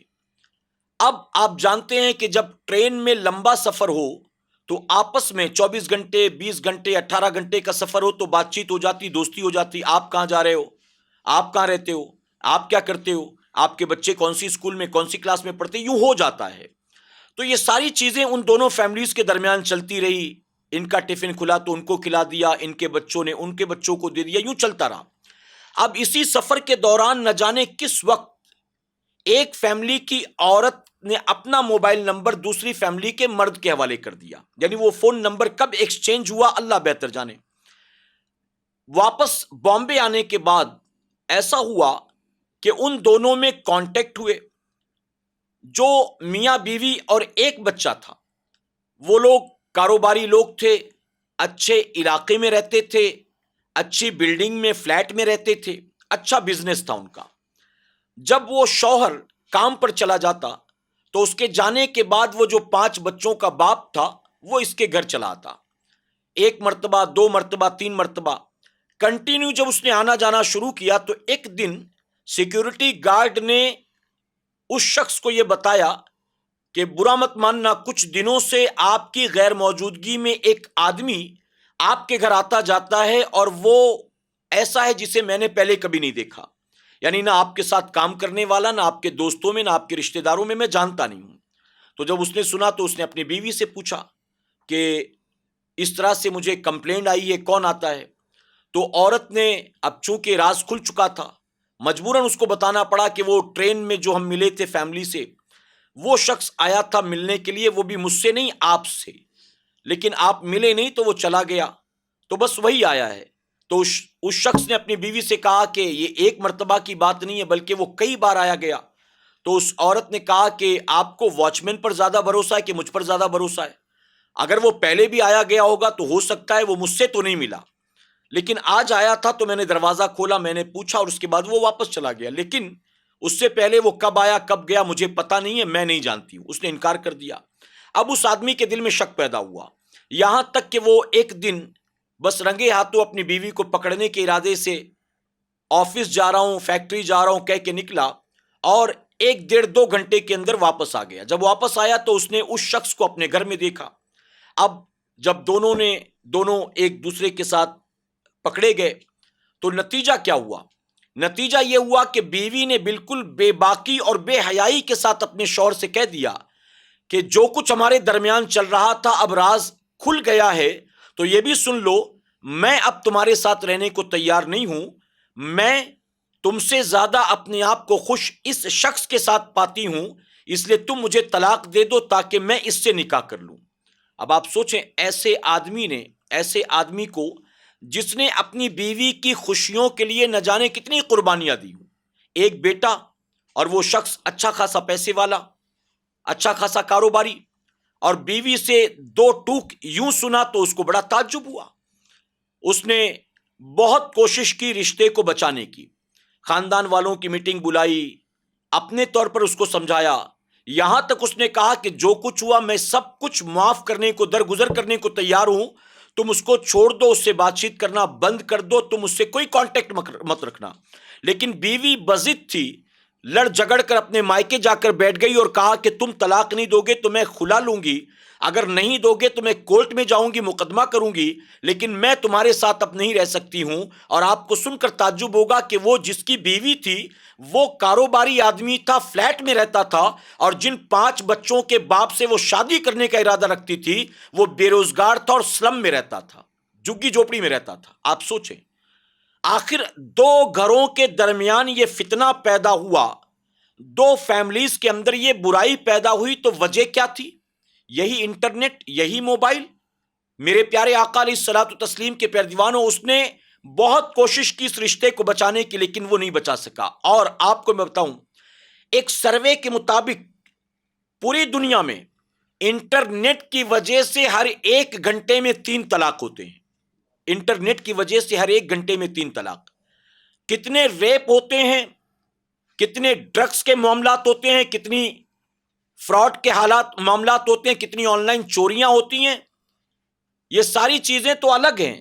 اب آپ جانتے ہیں کہ جب ٹرین میں لمبا سفر ہو تو آپس میں 24 گھنٹے، 20 گھنٹے، 18 گھنٹے کا سفر ہو تو بات چیت ہو جاتی، دوستی ہو جاتی. آپ کہاں جا رہے ہو، آپ کہاں رہتے ہو، آپ کیا کرتے ہو، آپ کے بچے کون سی اسکول میں، کون سی کلاس میں پڑھتے، یوں ہو جاتا ہے. تو یہ ساری چیزیں ان دونوں فیملیز کے درمیان چلتی رہی. ان کا ٹفن کھلا تو ان کو کھلا دیا، ان کے بچوں نے ان کے بچوں کو دے دیا، یوں چلتا رہا. اب اسی سفر کے دوران نہ جانے کس وقت ایک فیملی کی عورت نے اپنا موبائل نمبر دوسری فیملی کے مرد کے حوالے کر دیا. یعنی وہ فون نمبر کب ایکسچینج ہوا اللہ بہتر جانے. واپس بامبے آنے کے بعد ایسا ہوا کہ ان دونوں میں کانٹیکٹ ہوئے. جو میاں بیوی اور ایک بچہ تھا، وہ لوگ کاروباری لوگ تھے، اچھے علاقے میں رہتے تھے، اچھی بلڈنگ میں، فلیٹ میں رہتے تھے، اچھا بزنس تھا ان کا. جب وہ شوہر کام پر چلا جاتا تو اس کے جانے کے بعد وہ جو 5 بچوں کا باپ تھا وہ اس کے گھر چلا آتا. 1 مرتبہ، 2 مرتبہ، 3 مرتبہ کنٹینیو جب اس نے آنا جانا شروع کیا تو ایک دن سیکیورٹی گارڈ نے اس شخص کو یہ بتایا کہ برا مت ماننا، کچھ دنوں سے آپ کی غیر موجودگی میں ایک آدمی آپ کے گھر آتا جاتا ہے اور وہ ایسا ہے جسے میں نے پہلے کبھی نہیں دیکھا. یعنی نہ آپ کے ساتھ کام کرنے والا، نہ آپ کے دوستوں میں، نہ آپ کے رشتہ داروں میں جانتا نہیں ہوں. تو جب اس نے سنا تو اس نے اپنی بیوی سے پوچھا کہ اس طرح سے مجھے کمپلینٹ آئی ہے، کون آتا ہے؟ تو عورت نے، اب چونکہ راز کھل چکا تھا، مجبوراً اس کو بتانا پڑا کہ وہ ٹرین میں جو ہم ملے تھے فیملی سے، وہ شخص آیا تھا ملنے کے لیے، وہ بھی مجھ سے نہیں آپ سے، لیکن آپ ملے نہیں تو وہ چلا گیا، تو بس وہی آیا ہے. تو اس شخص نے اپنی بیوی سے کہا کہ یہ 1 مرتبہ کی بات نہیں ہے بلکہ وہ کئی بار آیا گیا. تو اس عورت نے کہا کہ آپ کو واچ مین پر زیادہ بھروسہ ہے کہ مجھ پر زیادہ بھروسہ ہے؟ اگر وہ پہلے بھی آیا گیا ہوگا تو ہو سکتا ہے وہ مجھ سے تو نہیں ملا، لیکن آج آیا تھا تو میں نے دروازہ کھولا، میں نے پوچھا اور اس کے بعد وہ واپس چلا گیا، لیکن اس سے پہلے وہ کب آیا کب گیا مجھے پتا نہیں ہے، میں نہیں جانتی ہوں۔ اس نے انکار کر دیا۔ اب اس آدمی کے دل میں شک پیدا ہوا، یہاں تک کہ وہ ایک دن بس رنگے ہاتھوں اپنی بیوی کو پکڑنے کے ارادے سے آفس جا رہا ہوں، فیکٹری جا رہا ہوں کہہ کے نکلا، اور 1 ڈیڑھ 2 گھنٹے کے اندر واپس آ گیا۔ جب واپس آیا تو اس نے اس شخص کو اپنے گھر میں دیکھا۔ اب جب دونوں ایک دوسرے کے ساتھ پکڑے گئے تو نتیجہ کیا ہوا؟ نتیجہ یہ ہوا کہ بیوی نے بالکل بے باکی اور بے حیائی کے ساتھ اپنے شوہر سے کہہ دیا کہ جو کچھ ہمارے درمیان چل رہا تھا اب راز کھل گیا ہے، تو یہ بھی سن لو، میں اب تمہارے ساتھ رہنے کو تیار نہیں ہوں، میں تم سے زیادہ اپنے آپ کو خوش اس شخص کے ساتھ پاتی ہوں، اس لیے تم مجھے طلاق دے دو تاکہ میں اس سے نکاح کر لوں۔ اب آپ سوچیں، ایسے آدمی کو جس نے اپنی بیوی کی خوشیوں کے لیے نہ جانے کتنی قربانیاں دی ہوں، ایک بیٹا، اور وہ شخص اچھا خاصا پیسے والا، اچھا خاصا کاروباری، اور بیوی سے 2 ٹوک یوں سنا تو اس کو بڑا تعجب ہوا۔ اس نے بہت کوشش کی رشتے کو بچانے کی، خاندان والوں کی میٹنگ بلائی، اپنے طور پر اس کو سمجھایا، یہاں تک اس نے کہا کہ جو کچھ ہوا میں سب کچھ معاف کرنے کو، درگزر کرنے کو تیار ہوں، تم اس کو چھوڑ دو، اس سے بات چیت کرنا بند کر دو، تم اس سے کوئی کانٹیکٹ مت رکھنا۔ لیکن بیوی بضد تھی، لڑ جھگڑ کر اپنے مائکے جا کر بیٹھ گئی اور کہا کہ تم طلاق نہیں دو گے تو میں خلا لوں گی، اگر نہیں دو گے تو میں کورٹ میں جاؤں گی، مقدمہ کروں گی، لیکن میں تمہارے ساتھ اب نہیں رہ سکتی ہوں۔ اور آپ کو سن کر تعجب ہوگا کہ وہ جس کی بیوی تھی وہ کاروباری آدمی تھا، فلیٹ میں رہتا تھا، اور جن 5 بچوں کے باپ سے وہ شادی کرنے کا ارادہ رکھتی تھی وہ بے روزگار تھا اور سلم میں رہتا تھا، جھگی جھوپڑی میں رہتا تھا۔ آپ سوچیں، آخر 2 گھروں کے درمیان یہ فتنہ پیدا ہوا، 2 فیملیز کے اندر یہ برائی پیدا ہوئی، تو وجہ کیا تھی؟ یہی انٹرنیٹ، یہی موبائل۔ میرے پیارے آقا علیہ الصلوۃ والتسلیم کے پیروانوں، اس نے بہت کوشش کی اس رشتے کو بچانے کی، لیکن وہ نہیں بچا سکا۔ اور آپ کو میں بتاؤں، ایک سروے کے مطابق پوری دنیا میں انٹرنیٹ کی وجہ سے ہر 1 گھنٹے میں 3 طلاق ہوتے ہیں۔ انٹرنیٹ کی وجہ سے ہر 1 گھنٹے میں 3 طلاق۔ کتنے ریپ ہوتے ہیں، کتنے ڈرگس کے معاملات ہوتے ہیں، کتنی فراڈ کے معاملات ہوتے ہیں، کتنی آن لائن چوریاں ہوتی ہیں۔ یہ ساری چیزیں تو الگ ہیں،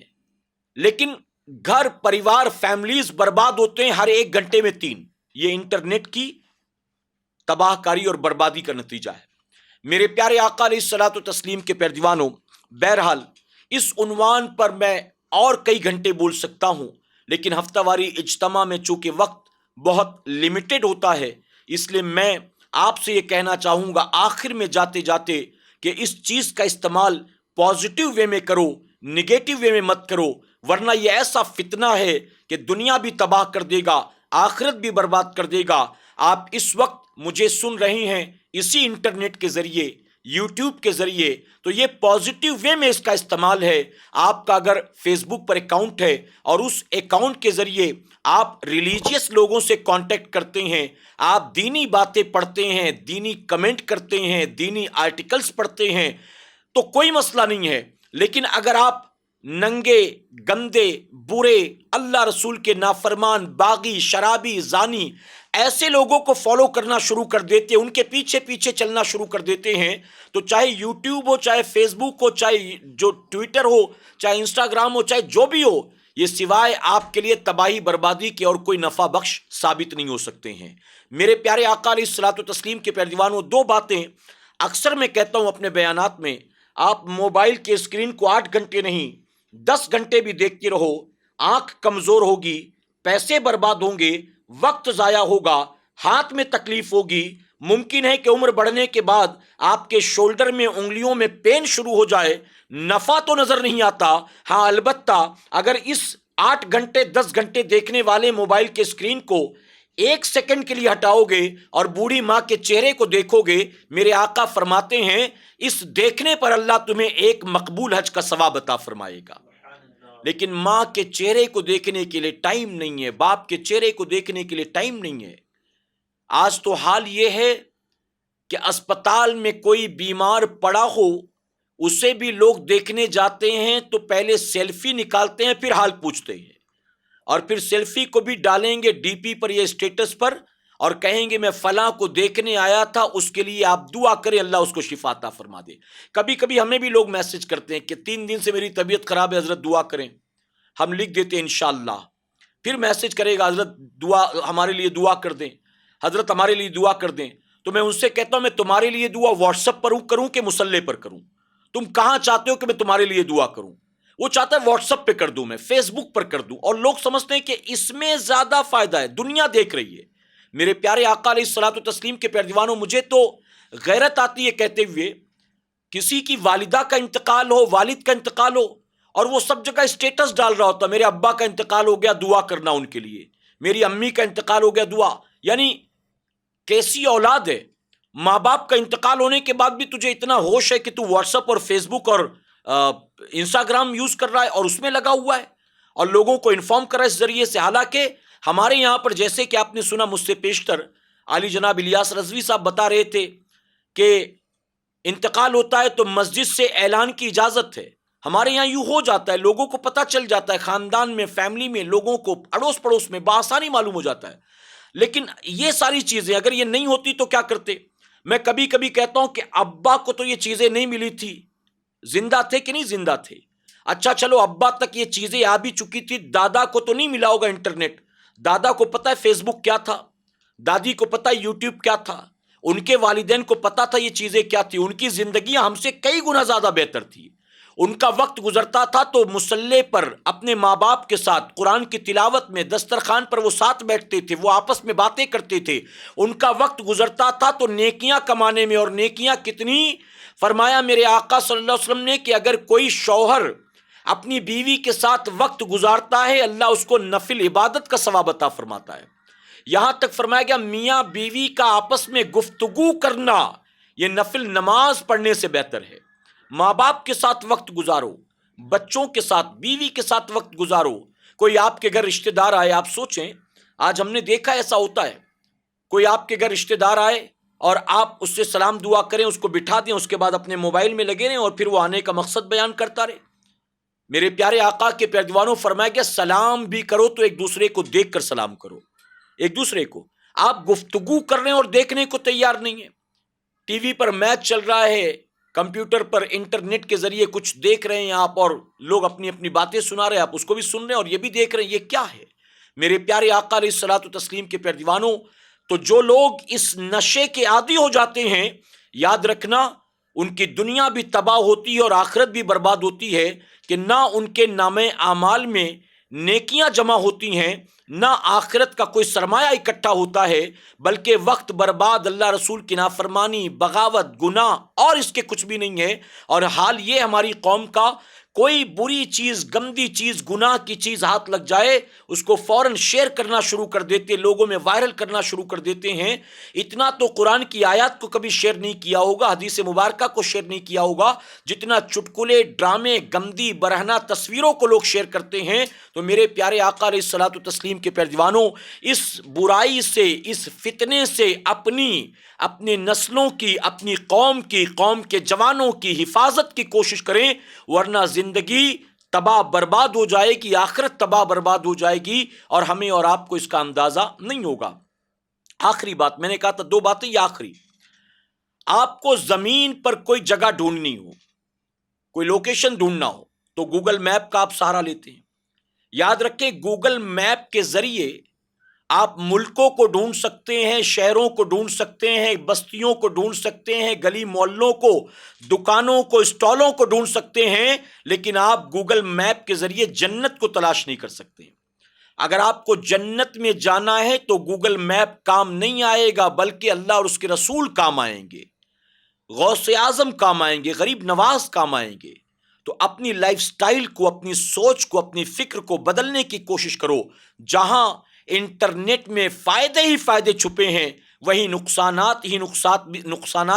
لیکن گھر، پریوار، فیملیز برباد ہوتے ہیں ہر 1 گھنٹے میں 3۔ یہ انٹرنیٹ کی تباہ کاری اور بربادی کا نتیجہ ہے۔ میرے پیارے آقا علیہ الصلوۃ والتسلیم کے پیروانوں، بہرحال اس عنوان پر میں اور کئی گھنٹے بول سکتا ہوں، لیکن ہفتہ واری اجتماع میں چونکہ وقت بہت لمیٹڈ ہوتا ہے، اس لیے میں آپ سے یہ کہنا چاہوں گا آخر میں جاتے جاتے کہ اس چیز کا استعمال پازیٹیو وے میں کرو، نگیٹو وے میں مت کرو، ورنہ یہ ایسا فتنہ ہے کہ دنیا بھی تباہ کر دے گا، آخرت بھی برباد کر دے گا۔ آپ اس وقت مجھے سن رہے ہیں اسی انٹرنیٹ کے ذریعے، یوٹیوب کے ذریعے، تو یہ پازیٹیو وے میں اس کا استعمال ہے۔ آپ کا اگر فیس بک پر اکاؤنٹ ہے اور اس اکاؤنٹ کے ذریعے آپ ریلیجیس لوگوں سے کانٹیکٹ کرتے ہیں، آپ دینی باتیں پڑھتے ہیں، دینی کمنٹ کرتے ہیں، دینی آرٹیکلز پڑھتے ہیں، تو کوئی مسئلہ نہیں ہے۔ لیکن اگر آپ ننگے، گندے، برے، اللہ رسول کے نافرمان، باغی، شرابی، زانی، ایسے لوگوں کو فالو کرنا شروع کر دیتے ہیں، ان کے پیچھے پیچھے چلنا شروع کر دیتے ہیں، تو چاہے یوٹیوب ہو، چاہے فیس بک ہو، چاہے جو ٹویٹر ہو، چاہے انسٹاگرام ہو، چاہے جو بھی ہو، یہ سوائے آپ کے لیے تباہی بربادی کے اور کوئی نفع بخش ثابت نہیں ہو سکتے ہیں۔ میرے پیارے آقا علیہ الصلوۃ والتسلیم کے پیروانوں، 2 باتیں اکثر میں کہتا ہوں اپنے بیانات میں: آپ موبائل کے اسکرین کو 8 گھنٹے نہیں 10 گھنٹے بھی دیکھتے رہو، آنکھ کمزور ہوگی، پیسے برباد ہوں گے، وقت ضائع ہوگا، ہاتھ میں تکلیف ہوگی، ممکن ہے کہ عمر بڑھنے کے بعد آپ کے شولڈر میں، انگلیوں میں پین شروع ہو جائے، نفع تو نظر نہیں آتا۔ ہاں البتہ اگر اس 8 گھنٹے 10 گھنٹے دیکھنے والے موبائل کے اسکرین کو 1 سیکنڈ کے لیے ہٹاؤ گے اور بوڑھی ماں کے چہرے کو دیکھو گے، میرے آقا فرماتے ہیں اس دیکھنے پر اللہ تمہیں ایک مقبول حج کا ثواب عطا فرمائے گا۔ لیکن ماں کے چہرے کو دیکھنے کے لیے ٹائم نہیں ہے، باپ کے چہرے کو دیکھنے کے لیے ٹائم نہیں ہے۔ آج تو حال یہ ہے کہ اسپتال میں کوئی بیمار پڑا ہو، اسے بھی لوگ دیکھنے جاتے ہیں تو پہلے سیلفی نکالتے ہیں، پھر حال پوچھتے ہیں، اور پھر سیلفی کو بھی ڈالیں گے ڈی پی پر یا اسٹیٹس پر، اور کہیں گے میں فلاں کو دیکھنے آیا تھا، اس کے لیے آپ دعا کریں اللہ اس کو شفا عطا فرما دے۔ کبھی کبھی ہمیں بھی لوگ میسج کرتے ہیں کہ 3 دن سے میری طبیعت خراب ہے حضرت دعا کریں، ہم لکھ دیتے ہیں انشاءاللہ، پھر میسج کرے گا حضرت دعا ہمارے لیے دعا کر دیں، حضرت ہمارے لیے دعا کر دیں، تو میں ان سے کہتا ہوں میں تمہارے لیے دعا واٹس ایپ پر کروں کہ مصلی پر کروں؟ تم کہاں چاہتے ہو کہ میں تمہارے لیے دعا کروں؟ وہ چاہتا ہے واٹس ایپ پہ کر دوں، میں فیس بک پر کر دوں، اور لوگ سمجھتے ہیں کہ اس میں زیادہ فائدہ ہے، دنیا دیکھ رہی ہے۔ میرے پیارے آقا علیہ الصلوۃ والتسلیم کے پیارے دیوانوں، مجھے تو غیرت آتی ہے کہتے ہوئے، کسی کی والدہ کا انتقال ہو، والد کا انتقال ہو، اور وہ سب جگہ اسٹیٹس ڈال رہا ہوتا، میرے ابا کا انتقال ہو گیا دعا کرنا ان کے لیے، میری امی کا انتقال ہو گیا دعا۔ یعنی کیسی اولاد ہے؟ ماں باپ کا انتقال ہونے کے بعد بھی تجھے اتنا ہوش ہے کہ تو واٹس ایپ اور فیس بک اور انسٹاگرام یوز کر رہا ہے اور اس میں لگا ہوا ہے اور لوگوں کو انفارم کر رہا ہے اس ذریعے سے۔ حالانکہ ہمارے یہاں پر جیسے کہ آپ نے سنا مجھ سے پیشتر علی جناب الیاس رضوی صاحب بتا رہے تھے کہ انتقال ہوتا ہے تو مسجد سے اعلان کی اجازت ہے۔ ہمارے یہاں یوں ہو جاتا ہے، لوگوں کو پتہ چل جاتا ہے، خاندان میں، فیملی میں، لوگوں کو اڑوس پڑوس میں بآسانی معلوم ہو جاتا ہے۔ لیکن یہ ساری چیزیں اگر یہ نہیں ہوتی تو کیا کرتے؟ میں کبھی کبھی کہتا ہوں کہ ابا کو تو یہ چیزیں نہیں ملی تھی، زندہ تھے کہ نہیں زندہ تھے؟ اچھا چلو ابا تک یہ چیزیں آ بھی چکی تھی، دادا کو تو نہیں ملا ہوگا انٹرنیٹ، دادا کو پتا ہے فیس بک کیا تھا، دادی کو پتا ہے یوٹیوب کیا تھا، ان کے والدین کو پتا تھا یہ چیزیں کیا تھی، ان کی زندگیاں ہم سے کئی گنا زیادہ بہتر تھی۔ ان کا وقت گزرتا تھا تو مصلی پر اپنے ماں باپ کے ساتھ قرآن کی تلاوت میں دسترخوان پر وہ ساتھ بیٹھتے تھے، وہ آپس میں باتیں کرتے تھے، ان کا وقت گزرتا تھا تو نیکیاں کمانے میں، اور نیکیاں کتنی؟ فرمایا میرے آقا صلی اللہ علیہ وسلم نے کہ اگر کوئی شوہر اپنی بیوی کے ساتھ وقت گزارتا ہے اللہ اس کو نفل عبادت کا ثواب عطا فرماتا ہے۔ یہاں تک فرمایا گیا میاں بیوی کا آپس میں گفتگو کرنا یہ نفل نماز پڑھنے سے بہتر ہے۔ ماں باپ کے ساتھ وقت گزارو، بچوں کے ساتھ، بیوی کے ساتھ وقت گزارو۔ کوئی آپ کے گھر رشتہ دار آئے، آپ سوچیں آج ہم نے دیکھا ایسا ہوتا ہے، کوئی آپ کے گھر رشتہ دار آئے اور آپ اس سے سلام دعا کریں، اس کو بٹھا دیں، اس کے بعد اپنے موبائل میں لگے رہیں اور پھر وہ آنے کا مقصد بیان کرتا رہے۔ میرے پیارے آقا کے پیارے دیوانوں، فرمایا گیا سلام بھی کرو تو ایک دوسرے کو دیکھ کر سلام کرو، ایک دوسرے کو۔ آپ گفتگو کر رہے ہیں اور دیکھنے کو تیار نہیں ہے، ٹی وی پر میچ چل رہا ہے، کمپیوٹر پر انٹرنیٹ کے ذریعے کچھ دیکھ رہے ہیں آپ، اور لوگ اپنی اپنی باتیں سنا رہے ہیں، آپ اس کو بھی سن رہے ہیں اور یہ بھی دیکھ رہے ہیں، یہ کیا ہے؟ میرے پیارے آقا علیہ الصلوۃ والتسلیم کے پیارے دیوانوں، تو جو لوگ اس نشے کے عادی ہو جاتے ہیں، یاد رکھنا ان کی دنیا بھی تباہ ہوتی ہے اور آخرت بھی برباد ہوتی ہے، کہ نہ ان کے نامہ اعمال میں نیکیاں جمع ہوتی ہیں، نہ آخرت کا کوئی سرمایہ اکٹھا ہوتا ہے، بلکہ وقت برباد، اللہ رسول کی نافرمانی، بغاوت، گناہ اور اس کے کچھ بھی نہیں ہے۔ اور حال یہ ہماری قوم کا، کوئی بری چیز، گندی چیز، گناہ کی چیز ہاتھ لگ جائے اس کو فوراً شیئر کرنا شروع کر دیتے، لوگوں میں وائرل کرنا شروع کر دیتے ہیں۔ اتنا تو قرآن کی آیات کو کبھی شیئر نہیں کیا ہوگا، حدیث مبارکہ کو شیئر نہیں کیا ہوگا، جتنا چٹکلے، ڈرامے، گندی برہنہ تصویروں کو لوگ شیئر کرتے ہیں۔ تو میرے پیارے آقا علیہ الصلوۃ والتسلیم کے پیارے دیوانوں، اس برائی سے، اس فتنے سے اپنے نسلوں کی، اپنی قوم کی، قوم کے جوانوں کی حفاظت کی کوشش کریں، ورنہ زندگی تباہ برباد ہو جائے گی، آخرت تباہ برباد ہو جائے گی، اور ہمیں اور آپ کو اس کا اندازہ نہیں ہوگا۔ آخری بات، میں نے کہا تھا 2 باتیں، یہ آخری، آپ کو زمین پر کوئی جگہ ڈھونڈنی ہو، کوئی لوکیشن ڈھونڈنا ہو تو گوگل میپ کا آپ سہارا لیتے ہیں۔ یاد رکھیں گوگل میپ کے ذریعے آپ ملکوں کو ڈھونڈ سکتے ہیں، شہروں کو ڈھونڈ سکتے ہیں، بستیوں کو ڈھونڈ سکتے ہیں، گلی محلوں کو، دکانوں کو، اسٹالوں کو ڈھونڈ سکتے ہیں، لیکن آپ گوگل میپ کے ذریعے جنت کو تلاش نہیں کر سکتے۔ اگر آپ کو جنت میں جانا ہے تو گوگل میپ کام نہیں آئے گا، بلکہ اللہ اور اس کے رسول کام آئیں گے، غوث اعظم کام آئیں گے، غریب نواز کام آئیں گے۔ تو اپنی لائف سٹائل کو، اپنی سوچ کو، اپنی فکر کو بدلنے کی کوشش کرو۔ جہاں انٹرنیٹ میں فائدے ہی فائدے چھپے ہیں، وہی نقصانات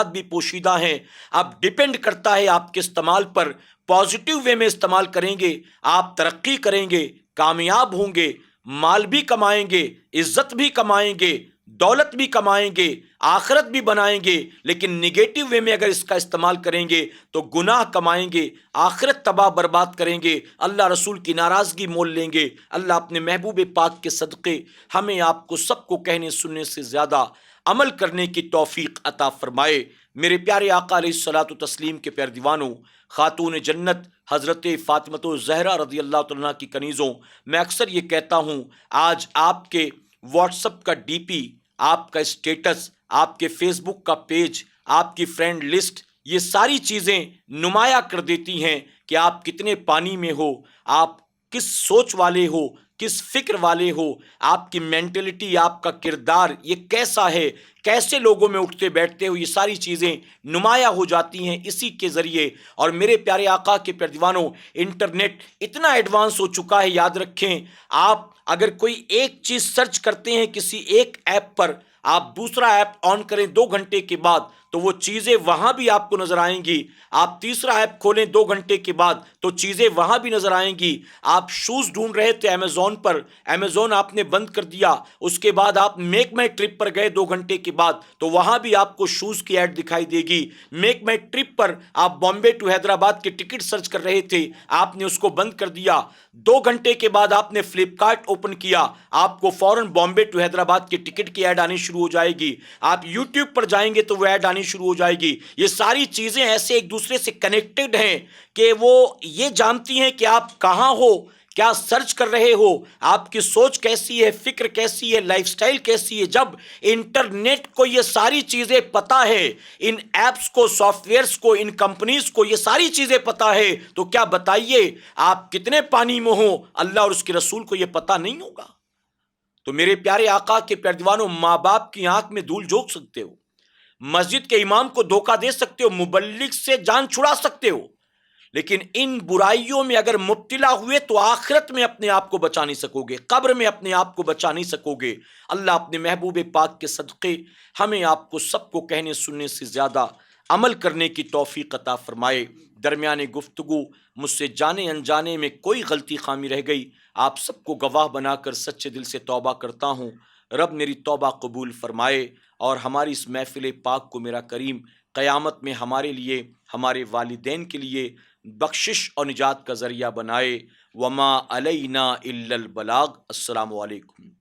بھی پوشیدہ ہیں۔ اب ڈیپینڈ کرتا ہے آپ کے استعمال پر، پازیٹیو وے میں استعمال کریں گے آپ ترقی کریں گے، کامیاب ہوں گے، مال بھی کمائیں گے، عزت بھی کمائیں گے، دولت بھی کمائیں گے، آخرت بھی بنائیں گے، لیکن نگیٹو وے میں اگر اس کا استعمال کریں گے تو گناہ کمائیں گے، آخرت تباہ برباد کریں گے، اللہ رسول کی ناراضگی مول لیں گے۔ اللہ اپنے محبوب پاک کے صدقے ہمیں آپ کو سب کو کہنے سننے سے زیادہ عمل کرنے کی توفیق عطا فرمائے۔ میرے پیارے آقا علیہ الصلوۃ والتسلیم کے پیارے دیوانوں، خاتون جنت حضرت فاطمۃ الزہرا رضی اللہ تعالیٰ عنہا کی کنیزوں، میں اکثر یہ کہتا ہوں، آج آپ کے واٹس اپ کا ڈی پی، آپ کا اسٹیٹس، آپ کے فیس بک کا پیج، آپ کی فرینڈ لسٹ، یہ ساری چیزیں نمایاں کر دیتی ہیں کہ آپ کتنے پانی میں ہو، آپ کس سوچ والے ہو، کس فکر والے ہو، آپ کی مینٹلٹی، آپ کا کردار یہ کیسا ہے، کیسے لوگوں میں اٹھتے بیٹھتے ہو، یہ ساری چیزیں نمایاں ہو جاتی ہیں اسی کے ذریعے۔ اور میرے پیارے آقا کے پیارے دیوانوں، انٹرنیٹ اتنا ایڈوانس ہو چکا ہے، یاد رکھیں، آپ اگر کوئی ایک چیز سرچ کرتے ہیں کسی ایک ایپ پر، آپ دوسرا ایپ آن کریں 2 گھنٹے کے بعد تو وہ چیزیں وہاں بھی آپ کو نظر آئیں گی، آپ تیسرا ایپ کھولیں 2 گھنٹے کے بعد تو چیزیں وہاں بھی نظر آئیں گی۔ آپ شوز ڈھونڈ رہے تھے امیزون پر، امیزون آپ نے بند کر دیا، اس کے بعد آپ میک مائی ٹرپ پر گئے 2 گھنٹے کے بعد تو وہاں بھی آپ کو شوز کی ایڈ دکھائی دے گی۔ میک مائی ٹرپ پر آپ بامبے ٹو حیدرآباد کے ٹکٹ سرچ کر رہے تھے، آپ نے اس کو بند کر دیا۔ 2 گھنٹے کے بعد آپ نے فلپ کارٹ اوپن کیا، آپ کو فوراً بامبے ٹو حیدرآباد کے ٹکٹ کی ایڈ آنی شروع ہو جائے گی۔ آپ یوٹیوب پر جائیں گے تو وہ ایڈ آنی شروع ہو جائے گی۔ یہ ساری چیزیں ایسے ایک دوسرے سے کنیکٹڈ ہیں کہ وہ یہ جانتی ہیں کہ آپ کہاں ہو، کیا سرچ کر رہے ہو، آپ کی سوچ کیسی ہے، فکر کیسی ہے، لائف سٹائل کیسی ہے۔ جب انٹرنیٹ کو یہ ساری چیزیں پتا ہے، ان ایپس کو، سافٹ ویئرز کو، ان کمپنیز کو یہ ساری چیزیں پتا ہے، تو کیا بتائیے آپ کتنے پانی میں ہو، اللہ اور اس کے رسول کو یہ پتا نہیں ہوگا؟ تو میرے پیارے آقا کے پیارے دیوانوں، ماں باپ کی آنکھ میں دھول جھونک سکتے ہو، مسجد کے امام کو دھوکہ دے سکتے ہو، مبلغ سے جان چھڑا سکتے ہو، لیکن ان برائیوں میں اگر مبتلا ہوئے تو آخرت میں اپنے آپ کو بچا نہیں سکو گے، قبر میں اپنے آپ کو بچا نہیں سکو گے۔ اللہ اپنے محبوب پاک کے صدقے ہمیں آپ کو سب کو کہنے سننے سے زیادہ عمل کرنے کی توفیق عطا فرمائے۔ درمیان گفتگو مجھ سے جانے انجانے میں کوئی غلطی خامی رہ گئی، آپ سب کو گواہ بنا کر سچے دل سے توبہ کرتا ہوں۔ رب میری توبہ قبول فرمائے اور ہماری اس محفل پاک کو میرا کریم قیامت میں ہمارے لیے، ہمارے والدین کے لیے بخشش اور نجات کا ذریعہ بنائے۔ وما علینا الا البلاغ۔ السلام علیکم۔